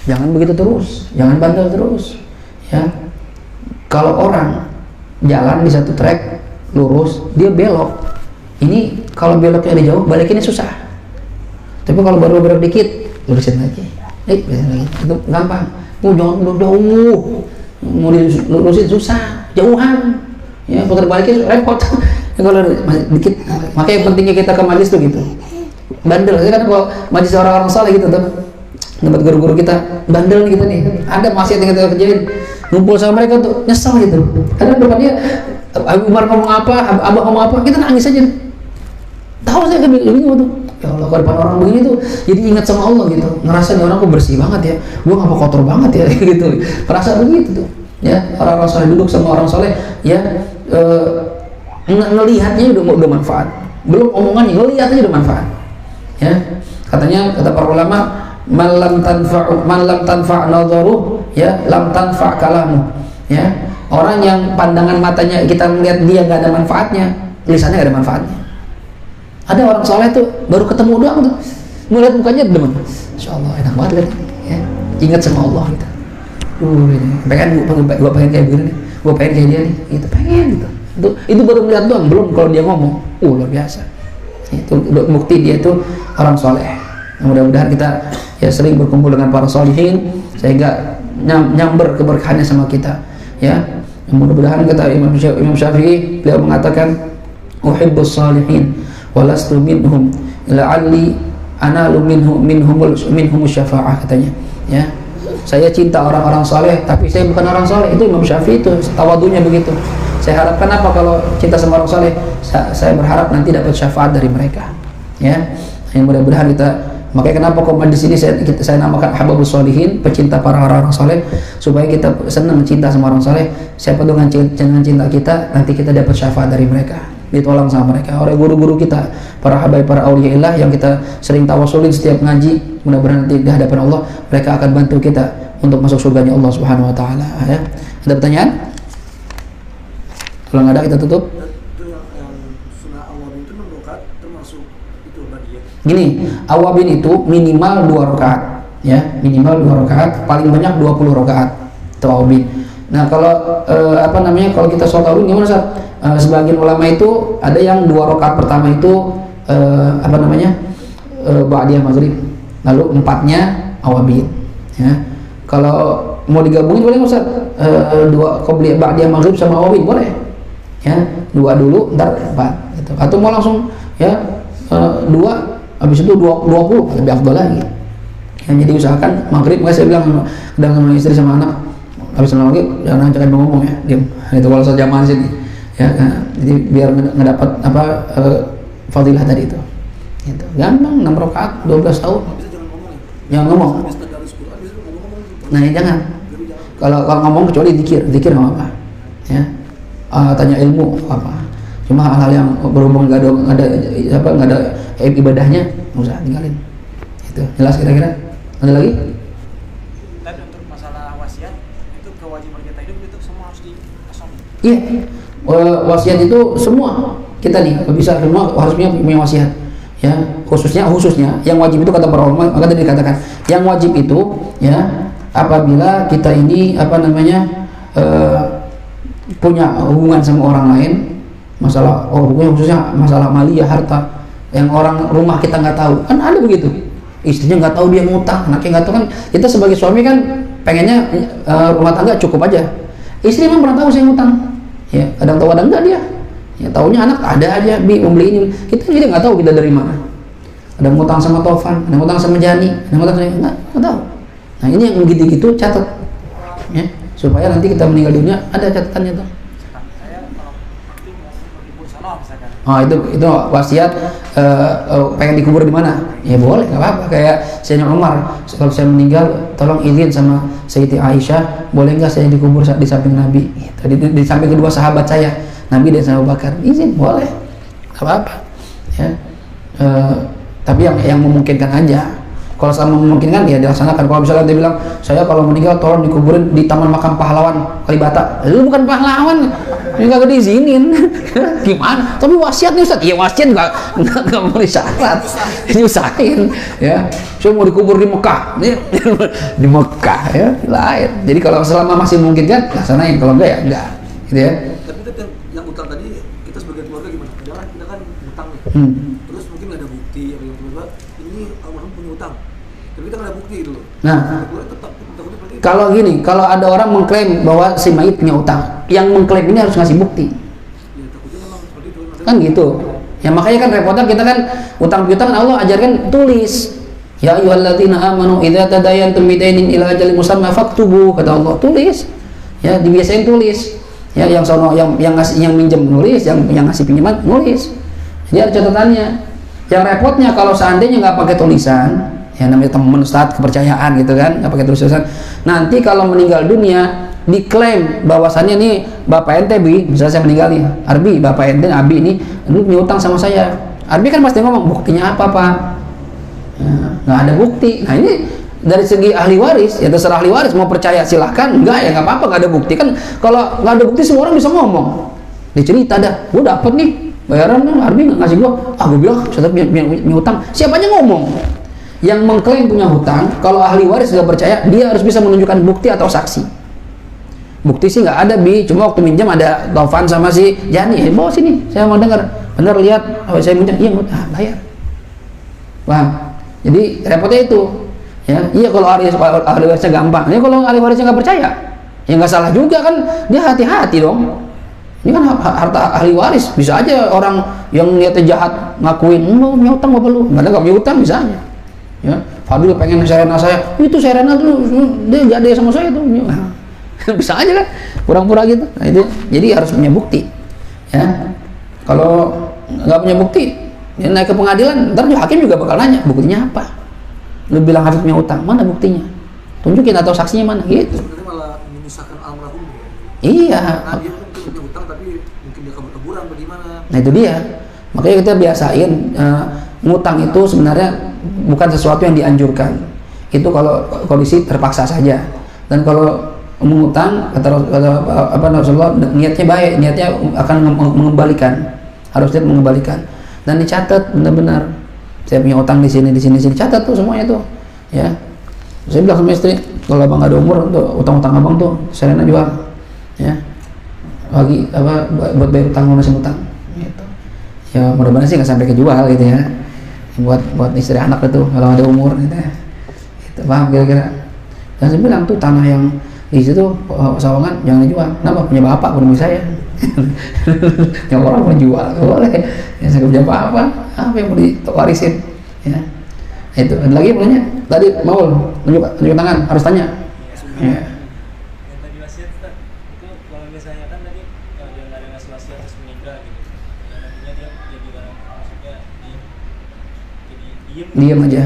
Jangan begitu terus, jangan bandel terus. Ya. Kalau orang jalan di satu trek lurus, dia belok. Ini kalau beloknya di jauh, balikinnya susah. Tapi kalau baru belok dikit, lurusin lagi. Lurusin lagi. Itu gampang. Jangan jauh. Mau dilurusin susah, jauhan. Ya, putar baliknya repot. Kalau dikit, makanya pentingnya kita ke majlis tuh gitu. Bandel, kan kalau majlis orang-orang saleh gitu tuh. Tempat guru-guru kita bandel nih kita nih, ada maksiat yang kita kerjain, ngumpul sama mereka tuh nyesel gitu. Karena depan dia Abu Umar ngomong apa, Abah ngomong apa, kita nangis aja. Tahu saya kan bingung tuh, ya Allah, kalau depan orang begini tuh jadi ingat sama Allah gitu, ngerasa nih orang kok bersih banget ya, gua ngapa kotor banget ya gitu, perasaan begitu tuh. Ya, orang-orang soleh duduk sama orang soleh, ya ngelihatnya udah manfaat, belum omongannya, ngelihatnya udah manfaat. Ya, katanya kata para ulama, man lam tanfa' nadharuh, ya, lam tanfa' kalamu. Ya, orang yang pandangan matanya kita melihat dia nggak ada manfaatnya, lisannya nggak ada manfaatnya. Ada orang soleh tuh baru ketemu doang tuh, melihat mukanya demen, insyaallah enak banget lihat, ya, ingat sama Allah gitu. Pengen gua pengen kayak begini nih, gua pengen kayak dia nih, gitu, pengen gitu. Itu baru melihat doang, belum kalau dia ngomong, luar biasa. Itu bukti dia itu orang soleh. Mudah-mudahan kita ya sering berkumpul dengan para solihin sehingga nyamber keberkahannya sama kita, ya. Mudah-mudahan kata Imam Syafi'i, beliau mengatakan uhibbus salihin walastu minhum la'alli analu minhum syafa'ah, katanya, ya. Saya cinta orang-orang soleh tapi saya bukan orang soleh. Itu Imam Syafi'i itu tawadunya begitu. Saya harapkan apa kalau cinta sama orang soleh? Saya berharap nanti dapat syafaat dari mereka, ya. Yang mudah-mudahan kita, makanya kenapa kok di sini saya namakan Hababus Sholihin, pecinta para orang soleh, supaya kita senang cinta sama orang soleh. Siapa tuh dengan cinta kita, nanti kita dapat syafaat dari mereka, ditolong sama mereka oleh guru-guru kita, para habaib, para auliyaillah yang kita sering tawasulin setiap ngaji. Mudah-mudahan nanti di hadapan Allah mereka akan bantu kita untuk masuk surganya Allah Subhanahu wa taala, ya. Ada pertanyaan? Kalau nggak ada kita tutup. Gini, awabin itu minimal 2 rakaat, ya, minimal 2 rakaat, paling banyak 20 rakaat itu awabin. Nah, kalau kalau kita sholat awabin gimana, Ustaz? Sebagian ulama itu ada yang 2 rakaat pertama itu ba'diyah maghrib, lalu 4-nya awabin, ya. Kalau mau digabungin boleh, Ustaz, 2 qobliyah ba'diyah maghrib sama awabin boleh, ya, 2 dulu ntar 4 gitu. Atau mau langsung, ya, 2 habis itu 20 lebih afdal lagi. Yang jadi usahakan maghrib, makanya saya bilang sama istri sama anak, habis sholat maghrib jangan ngomong, ya, diam. Itu kalau sholat jamaah sini, ya, jadi biar ngedapat fadilah tadi itu. Gitu. Gampang, 6 rakaat 12 tahun. Jangan ngomong. Nah, ya, jangan. Kalau ngomong kecuali zikir nggak apa-apa. Ya. Tanya ilmu apa. Cuma hal-hal yang berhubung nggak ada ibadahnya, nggak usah tinggalin. Itu jelas kira-kira. Ada lagi? Tapi untuk masalah wasiat itu kewajiban kita hidup itu semua harus dikosongin. Iya, wasiat itu semua kita nih bisa semua harus punya wasiat. Ya, khususnya yang wajib itu kata para ulama, maka tadi dikatakan yang wajib itu ya apabila kita ini punya hubungan sama orang lain, masalah khususnya masalah maliyah harta yang orang rumah kita nggak tahu, kan ada begitu, istrinya nggak tahu dia ngutang, anaknya nggak tahu, kan kita sebagai suami kan pengennya rumah tangga cukup aja, istri memang pernah tahu saya ngutang, ya kadang tahu kadang enggak dia. Ya tahunya anak ada aja membeli ini, kita jadi nggak tahu kita dari mana. Ada ngutang sama Tovan, ada ngutang sama Jani, ada ngutang sama nggak tahu. Nah ini yang begitu-gitu catat, ya supaya nanti kita meninggal dunia ada catatannya tuh. Oh itu wasiat pengen dikubur di mana? Ya boleh, nggak apa-apa. Kayak Sayyidina Umar, kalau saya meninggal, tolong izin sama Sayyidati Aisyah, boleh nggak saya dikubur di samping Nabi? Di samping kedua sahabat saya, Nabi dan Abu Bakar, izin boleh, nggak apa-apa. Ya, tapi yang memungkinkan aja. Kalau sama memungkinkan ya dilaksanakan. Kalau misalnya dia bilang, saya kalau meninggal tolong dikuburin di Taman Makam Pahlawan Kalibata, itu bukan pahlawan, ini kagak diizinin. Gimana? Tapi wasiat nih Ustaz, iya wasiat nggak mau disyarat, diusahain. Ya, saya mau dikubur di Mekah, di Mekah ya lain. Jadi kalau selama masih memungkinkan, laksanain. Kalau enggak ya enggak, gitu ya. Yang utang tadi kita sebagai keluarga gimana? Jangan kita kan utang nih, terus mungkin nggak ada bukti yang tiba-tiba ini almarhum punya utang, tapi kita nggak ada bukti gitu loh. Nah, kalau gini, kalau ada orang mengklaim bahwa si mayit punya utang, yang mengklaim ini harus ngasih bukti. Ya takutnya memang seperti itu. Kan gitu. Ya makanya kan repotnya kita kan utang piutang Allah ajarkan tulis. Ya ayyuhalladzina amanu idza tadayantum bidainin ila ajalin musamma faktubu, kata Allah, tulis. Ya dibiasain tulis. Ya yang minjem nulis, yang ngasih pinjaman nulis. Jadi ada catatannya. Yang repotnya kalau seandainya nggak pakai tulisan, ya namanya teman Ustaz kepercayaan gitu kan, nggak pakai tulisan. Nanti kalau meninggal dunia diklaim bahwasannya nih Bapak ente Bi, misalnya saya meninggal nih, Arbi, Bapak ente Abi ini lu punya utang sama saya. Arbi kan pasti ngomong, buktinya apa Pak? Ya, nggak ada bukti. Nah ini dari segi ahli waris, ya terserah ahli waris mau percaya silahkan, enggak ya nggak apa-apa, nggak ada bukti kan. Kalau nggak ada bukti semua orang bisa ngomong, dia cerita dah, gue dapet nih bayaran kan, Arbi nggak ngasih gue, gue bilang saya punya utang, siapanya ngomong. Yang mengklaim punya hutang, kalau ahli waris nggak percaya, dia harus bisa menunjukkan bukti atau saksi. Bukti sih nggak ada Bi, cuma waktu minjam ada Taufan sama si Jani, bawa sini, saya mau dengar, bener lihat, saya minjam, iya bayar, paham? Jadi repotnya itu. Ya, iya kalau ahli warisnya gampang. Ini kalau ahli warisnya nggak percaya, ya nggak salah juga kan, dia hati-hati dong. Ini kan harta ahli waris, bisa aja orang yang niatnya jahat ngakuin, punya utang apa lu? Nggak punya utang misalnya. Ya, Fadil pengen serena saya, itu serena dulu, dia nggak ada sama saya tuh. Bisa aja kan, pura-pura gitu. Nah, itu, jadi harus punya bukti. Ya, kalau nggak punya bukti, ya naik ke pengadilan, ntar hakim juga bakal nanya, buktinya apa? Lu bilang Hafid punya utang, mana buktinya? Tunjukin atau saksinya mana? Gitu. Sebenarnya malah menyusahkan almarhum. Iya. Karena dia mungkin punya utang tapi mungkin dia kabur-kaburan bagaimana? Nah itu dia. Makanya kita biasain ngutang itu sebenarnya bukan sesuatu yang dianjurkan. Itu kalau kondisi terpaksa saja. Dan kalau mengutang kata Rasulullah niatnya baik, niatnya akan mengembalikan. Harusnya mengembalikan. Dan dicatat benar-benar. Saya punya utang di sini, catat tuh semuanya tuh, ya. Saya bilang sama istri, kalau abang nggak ada umur, tuh utang-utang abang tuh, Serena jual, ya. Bagi apa buat bayar utang masih utang, gitu. Ya mudah-mudahan sih nggak sampai kejual gitu ya. Buat istri anak itu kalau ada umur, gitu ya. Itu paham kira-kira. Dan saya bilang tuh tanah yang di situ Sawangan jangan dijual. Kenapa? Punya bapak, punya saya. Yang orang mau jual boleh, ya saya kerja apa yang mau diwarisin, ya itu. Ada lagi punya tadi mau tunjuk tangan, harus tanya. Ya. Yang tadi wasiat Ustaz, itu kalau misalnya kan tadi kalau dia nggak ada ngasih wasiat terus meninggal gitu, dan nantinya dia jadi orang maksudnya jadi diem aja.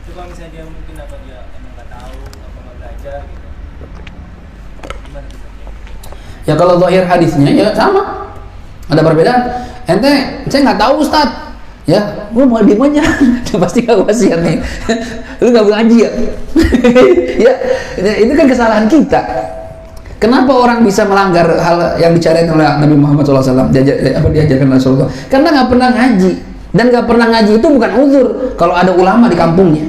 Itu kalau misalnya dia mungkin apa dia emang nggak tahu apa nggak belajar gitu, gimana tuh? Ya kalau zahir hadisnya ya sama. Ada perbedaan. Ente, saya nggak tahu Ustaz. Ya, lu mau diem aja. Pasti nggak wasiat nih. Lu nggak ngaji ya? Ya, itu kan kesalahan kita. Kenapa orang bisa melanggar hal yang disyariatkan oleh Nabi Muhammad SAW, diajarkan oleh Rasulullah? Karena nggak pernah ngaji. Dan nggak pernah ngaji itu bukan uzur kalau ada ulama di kampungnya.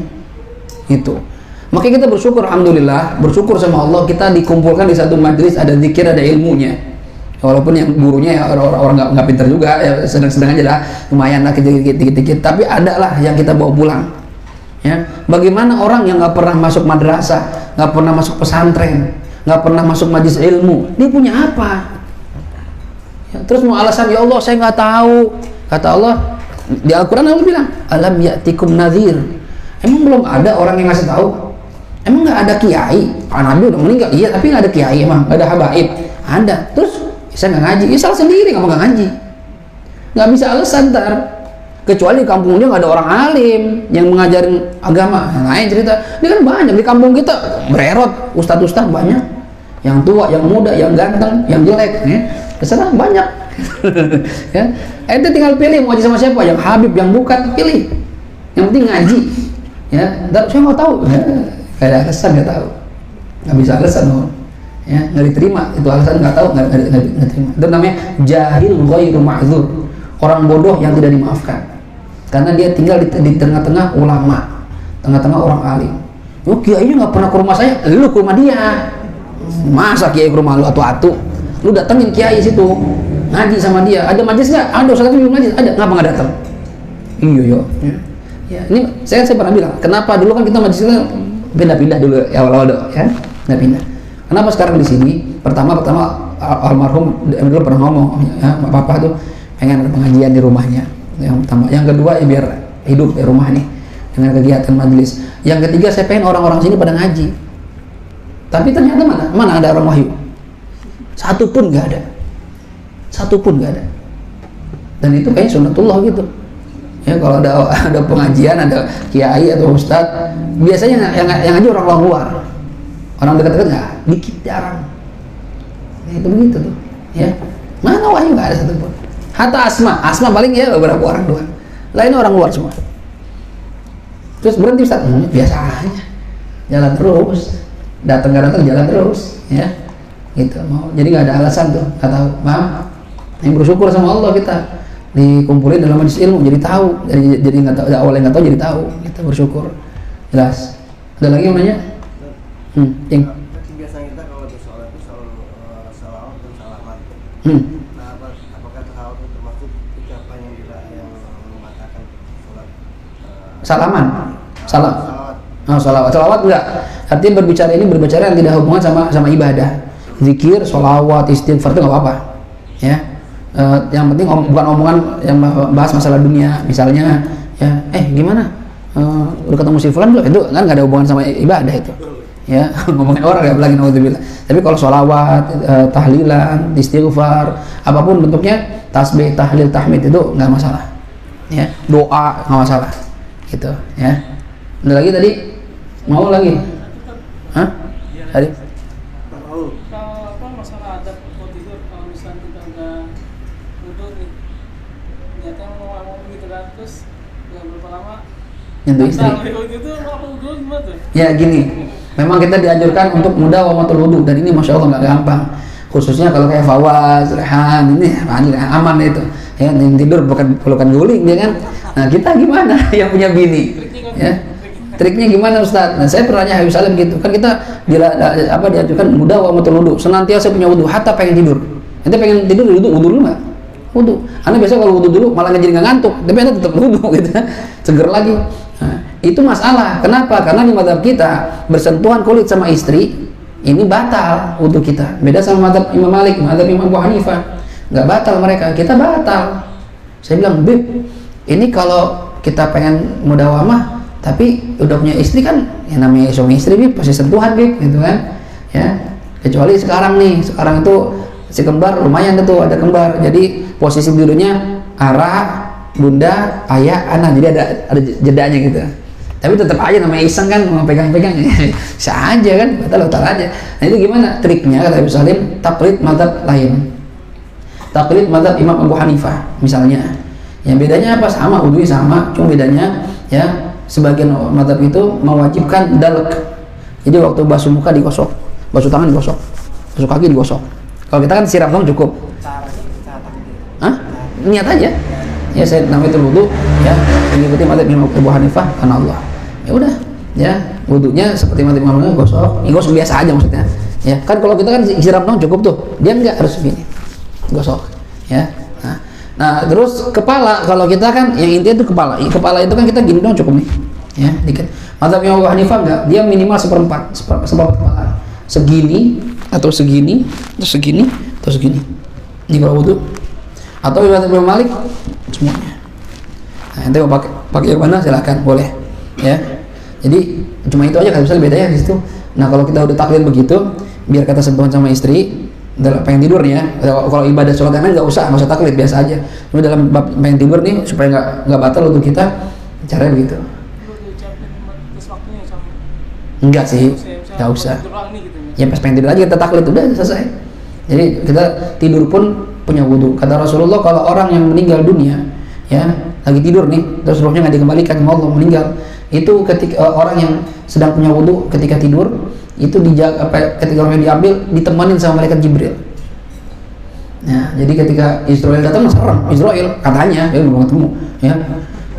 Itu. Makanya kita bersyukur, alhamdulillah, bersyukur sama Allah kita dikumpulkan di satu majelis, ada zikir, ada ilmunya. Walaupun yang gurunya ya orang nggak pintar juga, ya sedang-sedang aja lah, lumayan lah dikit-dikit. Tapi ada lah yang kita bawa pulang. Ya, bagaimana orang yang nggak pernah masuk madrasah, nggak pernah masuk pesantren, nggak pernah masuk majelis ilmu, dia punya apa? Ya, terus mau alasan, ya Allah saya nggak tahu. Kata Allah di Al-Quran, Allah bilang, alam ya'tikum nadhir. Emang belum ada orang yang ngasih tahu? Emang nggak ada kiai? Nabi udah meninggal, iya, tapi nggak ada kiai, emang nggak ada habaib? Ada. Terus saya nggak ngaji, ya salah sendiri kamu nggak ngaji. Nggak bisa alasan ntar. Kecuali di kampung dia nggak ada orang alim yang mengajarin agama. Nah, lain cerita. Dia kan banyak di kampung kita bererot, ustadz banyak, yang tua, yang muda, yang ganteng, yang jelek, ya. Terserah banyak. Ya, ente tinggal pilih mau ngaji sama siapa, yang Habib, yang bukan, pilih. Yang penting ngaji. Ya, dan saya mau tahu. Ya, nggak ada alasan, nggak tahu, nggak bisa alasan loh. Ya, nggak diterima itu alasan, nggak tahu, nggak terima. Itu namanya jahil ghairu ma'dzur, orang bodoh yang tidak dimaafkan. Karena dia tinggal di tengah-tengah ulama, tengah-tengah orang alim. Oh, kiainya nggak pernah ke rumah saya, lu ke rumah dia. Masa kiai ke rumah lu atu-atu? Lu datengin kiai situ, ngaji sama dia. Ada majelis nggak? Ada, ustaz itu majelis ada. Ngapa nggak datang? Iya yo. Ya, ini saya pernah bilang, kenapa dulu kan kita majelisnya pindah-pindah dulu awal-awal doh, ya, pindah-pindah. Kenapa sekarang di sini? Pertama almarhum dulu pernah ngomong, ya, papa tuh pengen ada pengajian di rumahnya. Yang pertama, yang kedua ya biar hidup di rumah nih dengan kegiatan majelis. Yang ketiga saya pengen orang-orang sini pada ngaji. Tapi ternyata mana ada orang wahyu? Satu pun nggak ada. Dan itu kayak sunnatullah gitu. Ya, kalau ada pengajian, ada kiai atau ustadz, biasanya yang ngaji orang luar. Orang dekat-dekat nggak, dikit, jarang. Ya, itu begitu tuh. Ya, mana wahyu nggak ada satupun. Hatta Asma paling ya beberapa orang doang. Lain orang luar semua. Terus berhenti Ustaz, biasa aja. Jalan terus. Datang jalan terus, ya. Gitu. Mau jadi nggak ada alasan tuh. Nggak tahu, paham? Yang bersyukur sama Allah kita dikumpulin dalam majelis ilmu, jadi tahu. Jadi nggak tahu, awalnya nggak tahu jadi tahu. Kita bersyukur. Jelas. Ada lagi yang nanya? Biasanya kita kalau bersolat itu selalu salawat dan salaman. Nah, apakah salawat itu termasuk ucapan yang mengatakan sholat? Salaman. Salawat. Oh, salawat enggak. Artinya berbicara yang tidak hubungan sama ibadah. Zikir, salawat, istighfar itu nggak apa-apa. Ya. Yang penting bukan omongan yang bahas masalah dunia, misalnya, ya, gimana? Udah ketemu si fulan belum? Itu kan nggak ada hubungan sama ibadah itu. Ya, ngomongin orang ya, apalagi naudzubillah. Tapi kalau sholawat, tahlilan, istighfar, apapun bentuknya, tasbih, tahlil, tahmid itu nggak masalah. Ya, doa nggak masalah. Gitu, ya. Ada lagi tadi? Mau lagi? Hah? Tadi? Kalau apa masalah adab mau tidur, kalau misalnya kita udah tidur nih, ternyata mau ngomong gitu kan, terus nggak berapa lama Nyentuh istri. Itu apa udah gimana tuh? Ya gini, memang kita dianjurkan untuk mudawamatul wudu, dan ini masya Allah nggak gampang, khususnya kalau kayak Fawaz, Rehan, ini aman itu, ya, yang tidur bukan pelukan guling, ya kan. Nah kita gimana yang punya bini, ya, triknya gimana Ustaz? Nah saya pernah nanya Habib Salim gitu, kan kita dianjurkan mudawamatul wudu, senantiasa punya wudu, hatta pengen tidur. Ente pengen tidur wudu dulu nggak? Wudu. Anda biasa kalau wudu dulu malah jadi nggak ngantuk, tapi Anda tetap wudu gitu, seger lagi. Nah, itu masalah. Kenapa? Karena di mazhab kita bersentuhan kulit sama istri ini batal wudu kita. Beda sama mazhab Imam Malik, mazhab Imam Abu Hanifah. Nggak batal mereka, kita batal. Saya bilang, Bib, ini kalau kita pengen mudawamah tapi udah punya istri kan, yang namanya suami istri Bib pasti sentuhan Bib, gitu kan? Ya. Kecuali sekarang itu si kembar lumayan tuh, ada kembar. Jadi posisi tidurnya arah bunda, ayah, anak, jadi ada jedanya gitu. Tapi tetap aja namanya iseng kan, mau pegang-pegang, bisa aja kan, batal aja. Nah itu gimana triknya? Kata Habib Salim, taklid mazhab lain, taklid mazhab Imam Abu Hanifah misalnya. Yang bedanya apa? Sama, wudunya sama, cuma bedanya ya sebagian mazhab itu mewajibkan dalek. Jadi waktu basuh muka digosok, basuh tangan digosok, tusuk kaki digosok. Kalau kita kan siram dong cukup. Hah? Niat aja. Ya saya namanya itu wudu ya, mengikuti mazhab Imam Abu Hanifah karena Allah. Ya udah, ya wudunya seperti mazhab Imam Abu Hanifah, gosok biasa aja maksudnya. Ya kan kalau kita kan siram dong cukup tuh, dia enggak harus begini, gosok. Ya. Nah terus kepala, kalau kita kan yang intinya itu kepala itu kan kita gini dong cukup nih, ya dikit. Mazhab Imam Abu Hanifah enggak, dia minimal seperempat kepala, segini atau segini atau segini atau segini. Ini kalau wudu. Atau Imam Malik semuanya. Nah, ente mau pakai yang mana silakan, boleh. Ya. Jadi cuma itu aja kan misalnya bedanya di situ. Nah, kalau kita udah taklid begitu, biar kata sentuhan sama istri, dalam pengen tidur nih ya. Kalau ibadah sholat yang lain nggak usah taklid, biasa aja. Cuma dalam pengen tidur nih supaya nggak batal untuk kita, caranya begitu. Enggak sih, nggak usah. Ya pas pengen tidur aja kita taklid udah selesai. Jadi kita tidur pun punya wudu. Kata Rasulullah, kalau orang yang meninggal dunia, ya lagi tidur nih, terus ruhnya nggak dikembalikan sama Allah, meninggal, itu ketika orang yang sedang punya wudu ketika tidur, itu dijaga, ketika ruhnya diambil, ditemanin sama malaikat Jibril. Nah, jadi ketika Israel datang, serem Israel katanya, dia belum ketemu, ya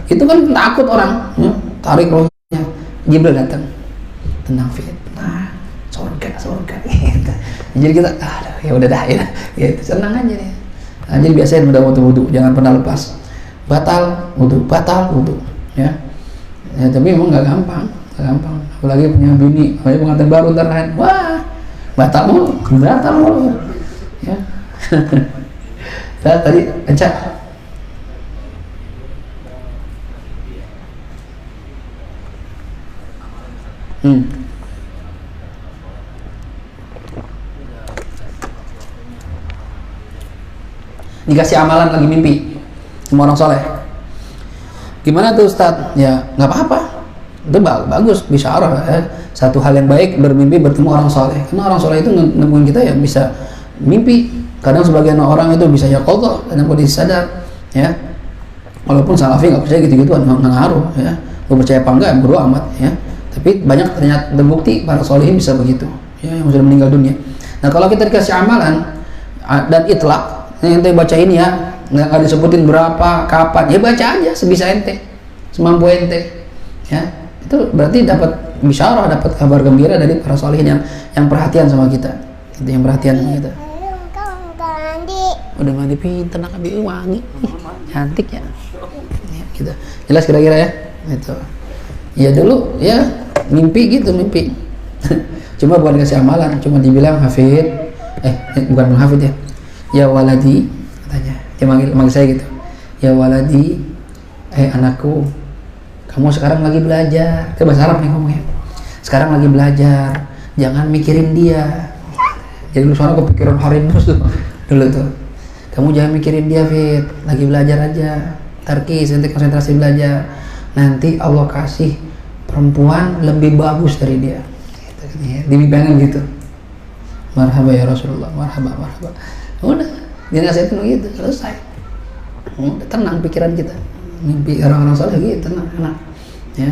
itu kan takut orang, ya, tarik ruhnya, Jibril datang, tenang fit, nah surga gitu. Jadi kita ya udah dah ya, gitu, senang aja nih. Nah, jadi biasain udah wudu, jangan pernah lepas. Batal wudu, ya. Ya tapi emang nggak gampang. Apalagi punya bini, apalagi pengantin baru ntar lain, wah batal mulu, ya. Tadi Eca. Dikasih amalan lagi mimpi sama orang soleh, gimana tuh Ustadz? Ya nggak apa-apa, itu bagus, bisyarah ya. Satu hal yang baik bermimpi bertemu orang soleh, karena orang soleh itu nemuin kita ya bisa mimpi. Kadang sebagian orang itu bisa ya qadha dalam kondisi sadar, ya walaupun salafi nggak percaya gitu-gituan, nggak ngaruh ya, lu percaya apa enggak bodo amat ya. Tapi banyak ternyata terbukti para solehin bisa begitu ya, yang sudah meninggal dunia. Nah kalau kita dikasih amalan dan itlaq, ente baca ini ya, nggak disebutin berapa, kapan, ya baca aja sebisa ente, semampu ente, ya itu berarti dapat bisyarah, dapat kabar gembira dari para solihin yang perhatian sama kita, itu yang perhatian sama kita. Udah mandi pinter, nak ambil wangi, cantik ya, gitu. Jelas kira-kira ya, itu. Ya dulu ya mimpi. Cuma bukan dikasih amalan, cuma dibilang hafid, bukan menghafid ya. Ya waladi, katanya dia manggil saya gitu, ya waladi, anakku, kamu sekarang lagi belajar, ke bahasa Arab nih ngomongnya, sekarang lagi belajar, jangan mikirin dia. Jadi lu soalnya kepikiran harim terus tuh dulu tuh, kamu jangan mikirin dia Fit, lagi belajar aja, tarkis, nanti konsentrasi belajar, nanti Allah kasih perempuan lebih bagus dari dia, gitu, dibimbingan gitu. Marhaba ya Rasulullah, marhaba. Udah, dia nasihatin begitu, selesai. Udah tenang pikiran kita. Mimpi orang-orang soleh gitu, tenang, enak. Ya,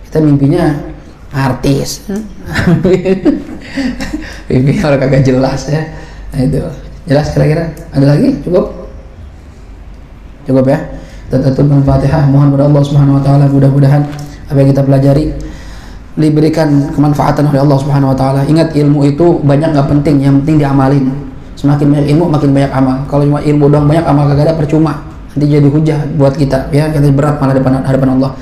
kita mimpinya artis. Mimpi orang kagak jelas ya. Nah, itu. Jelas kira-kira? Ada lagi? Cukup ya. Kita tutup dengan Fatihah. Mohon kepada Allah Subhanahu wa taala mudah-mudahan apa yang kita pelajari diberikan kemanfaatan oleh Allah Subhanahu wa taala. Ingat, ilmu itu banyak nggak penting, yang penting diamalin. Semakin banyak ilmu makin banyak amal. Kalau cuma ilmu doang banyak, amal kagak ada, percuma. Nanti jadi hujah buat kita, ya kita berat malah hadapan Allah.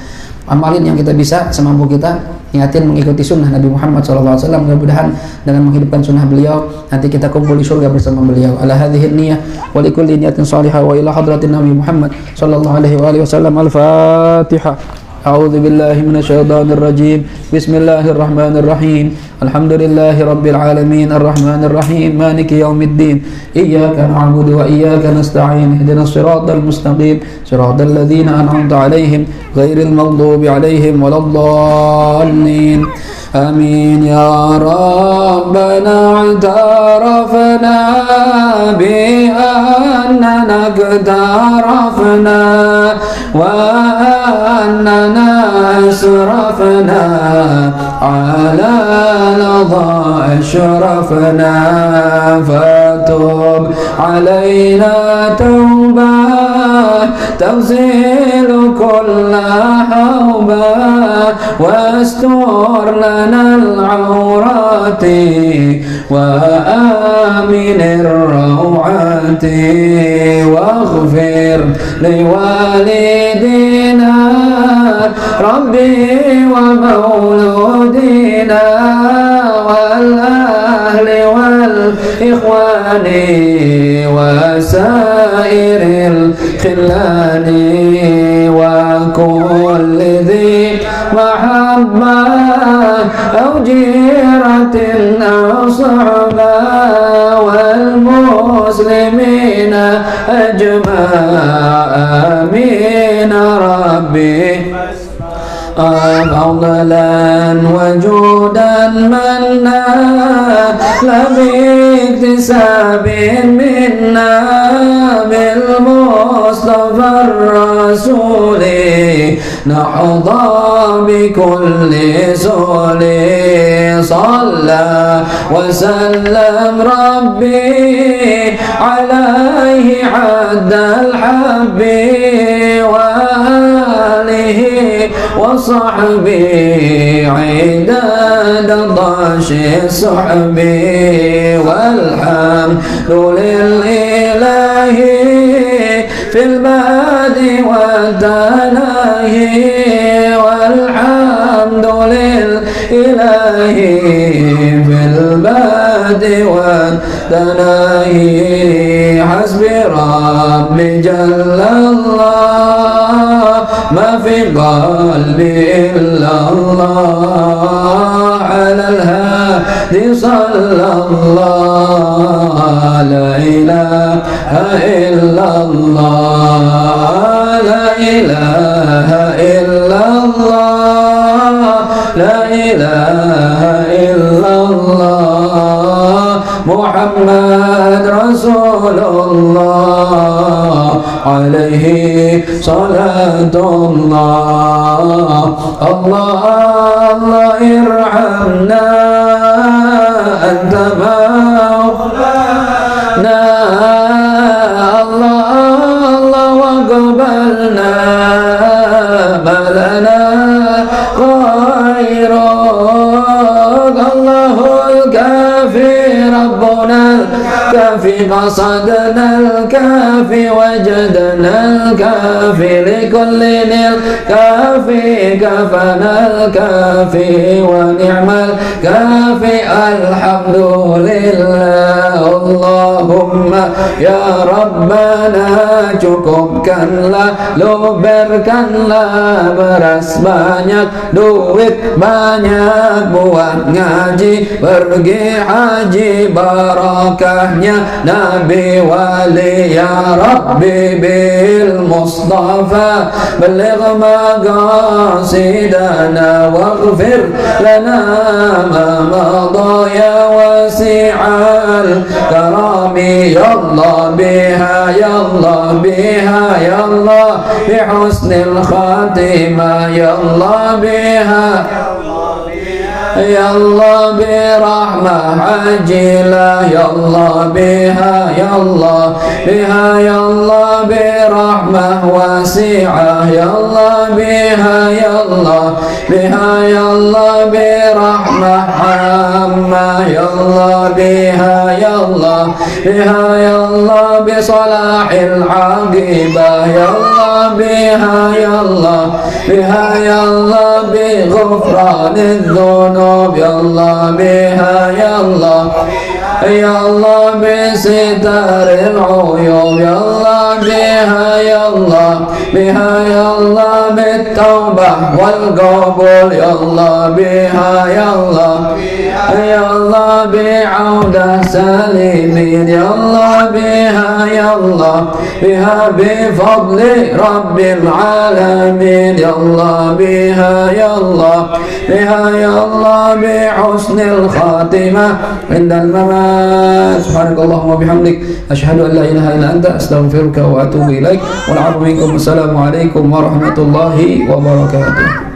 Amalin yang kita bisa semampu kita, niatin mengikuti sunnah Nabi Muhammad SAW. Mudah-mudahan dengan menghidupkan sunnah beliau nanti kita kumpul di surga bersama beliau. Ala hadhihi niyah wa likulli niyatin salihah wa ila hadratin Nabi Muhammad sallallahu alaihi wa alihi wasallam. Al-Fatihah. أعوذ بالله من الشيطان الرجيم بسم الله الرحمن الرحيم الحمد لله رب العالمين الرحمن الرحيم مالك يوم الدين إياك نعبد وإياك نستعين اهدنا الصراط المستقيم صراط الذين أنعمت عليهم غير المغضوب عليهم ولا الضالين آمين يا ربنا اعترفنا بأننا اقترفنا وأننا أسرفنا على لظى أشرفنا فتوب علينا توبة تغسل كل حوبة واستر لنا العورات وآمن الروعات واغفر لوالدينا ربي ومولودينا والأهل والإخوان وسائر الخلان وكل ذي محبة أو جيرة أو صحبة والمسلمين أجمع آمين ربي فضلا وجودا منا باكتساب منا بالمصطفى الرسول نحظى بكل سول صلى وسلم ربي عليه عد الحب وآله وصحبه عداد ضاش الصحب والحمد لله في الباد والتناهي والحمد لله في الباد والتناهي حسبي ربي جل الله ما في قلبي إلا الله على الهادي صلى الله لا إله إلا الله لا إله إلا الله لا إله إلا الله محمد رسول الله عليه صلاة الله الله الله ارحمنا أنت مولانا الله الله واقبلنا ما لنا غيرك الله الكافي ربنا الكافي قصدنا الكافي وجدنا الكافي لكل الكافي كفنا الكافي ونعم الكافي الحمد لله اللهم يا ربنا cukupkanlah lu berikanlah beras banyak duit banyak buat ngaji pergi haji barakahnya Nabi wali ya Rabbi bil Mustafa baligh maqasidana waghfir lana ma madha ya wasi'al karami ya Allah biha ya Allah biha ya Allah bihusnil khatimah ya Allah biha يا الله برحمة عاجلة يا الله بها يا الله بها يا الله برحمة واسعة يا الله بها يا الله بها يا الله برحمة عامة يا الله بها يا الله بها يا الله بصلاح العاقبة يا الله بها يا الله بها يا الله بغفران الذنوب يا الله بها يا الله يا الله بستر العيوب يا الله بها يا الله بها يا الله بالتوبة والقبول يا الله بها يا الله يا الله بعودة سالمين يا الله بها يا الله بها بفضل رب العالمين يا الله بها يا الله بها يا الله بحسن الخاتمة عند الممات. سبحانك اللهم وبحمدك أشهد أن لا إله إلا أنت أستغفرك وأتوب إليك والعفو منكم. السلام عليكم ورحمة الله وبركاته.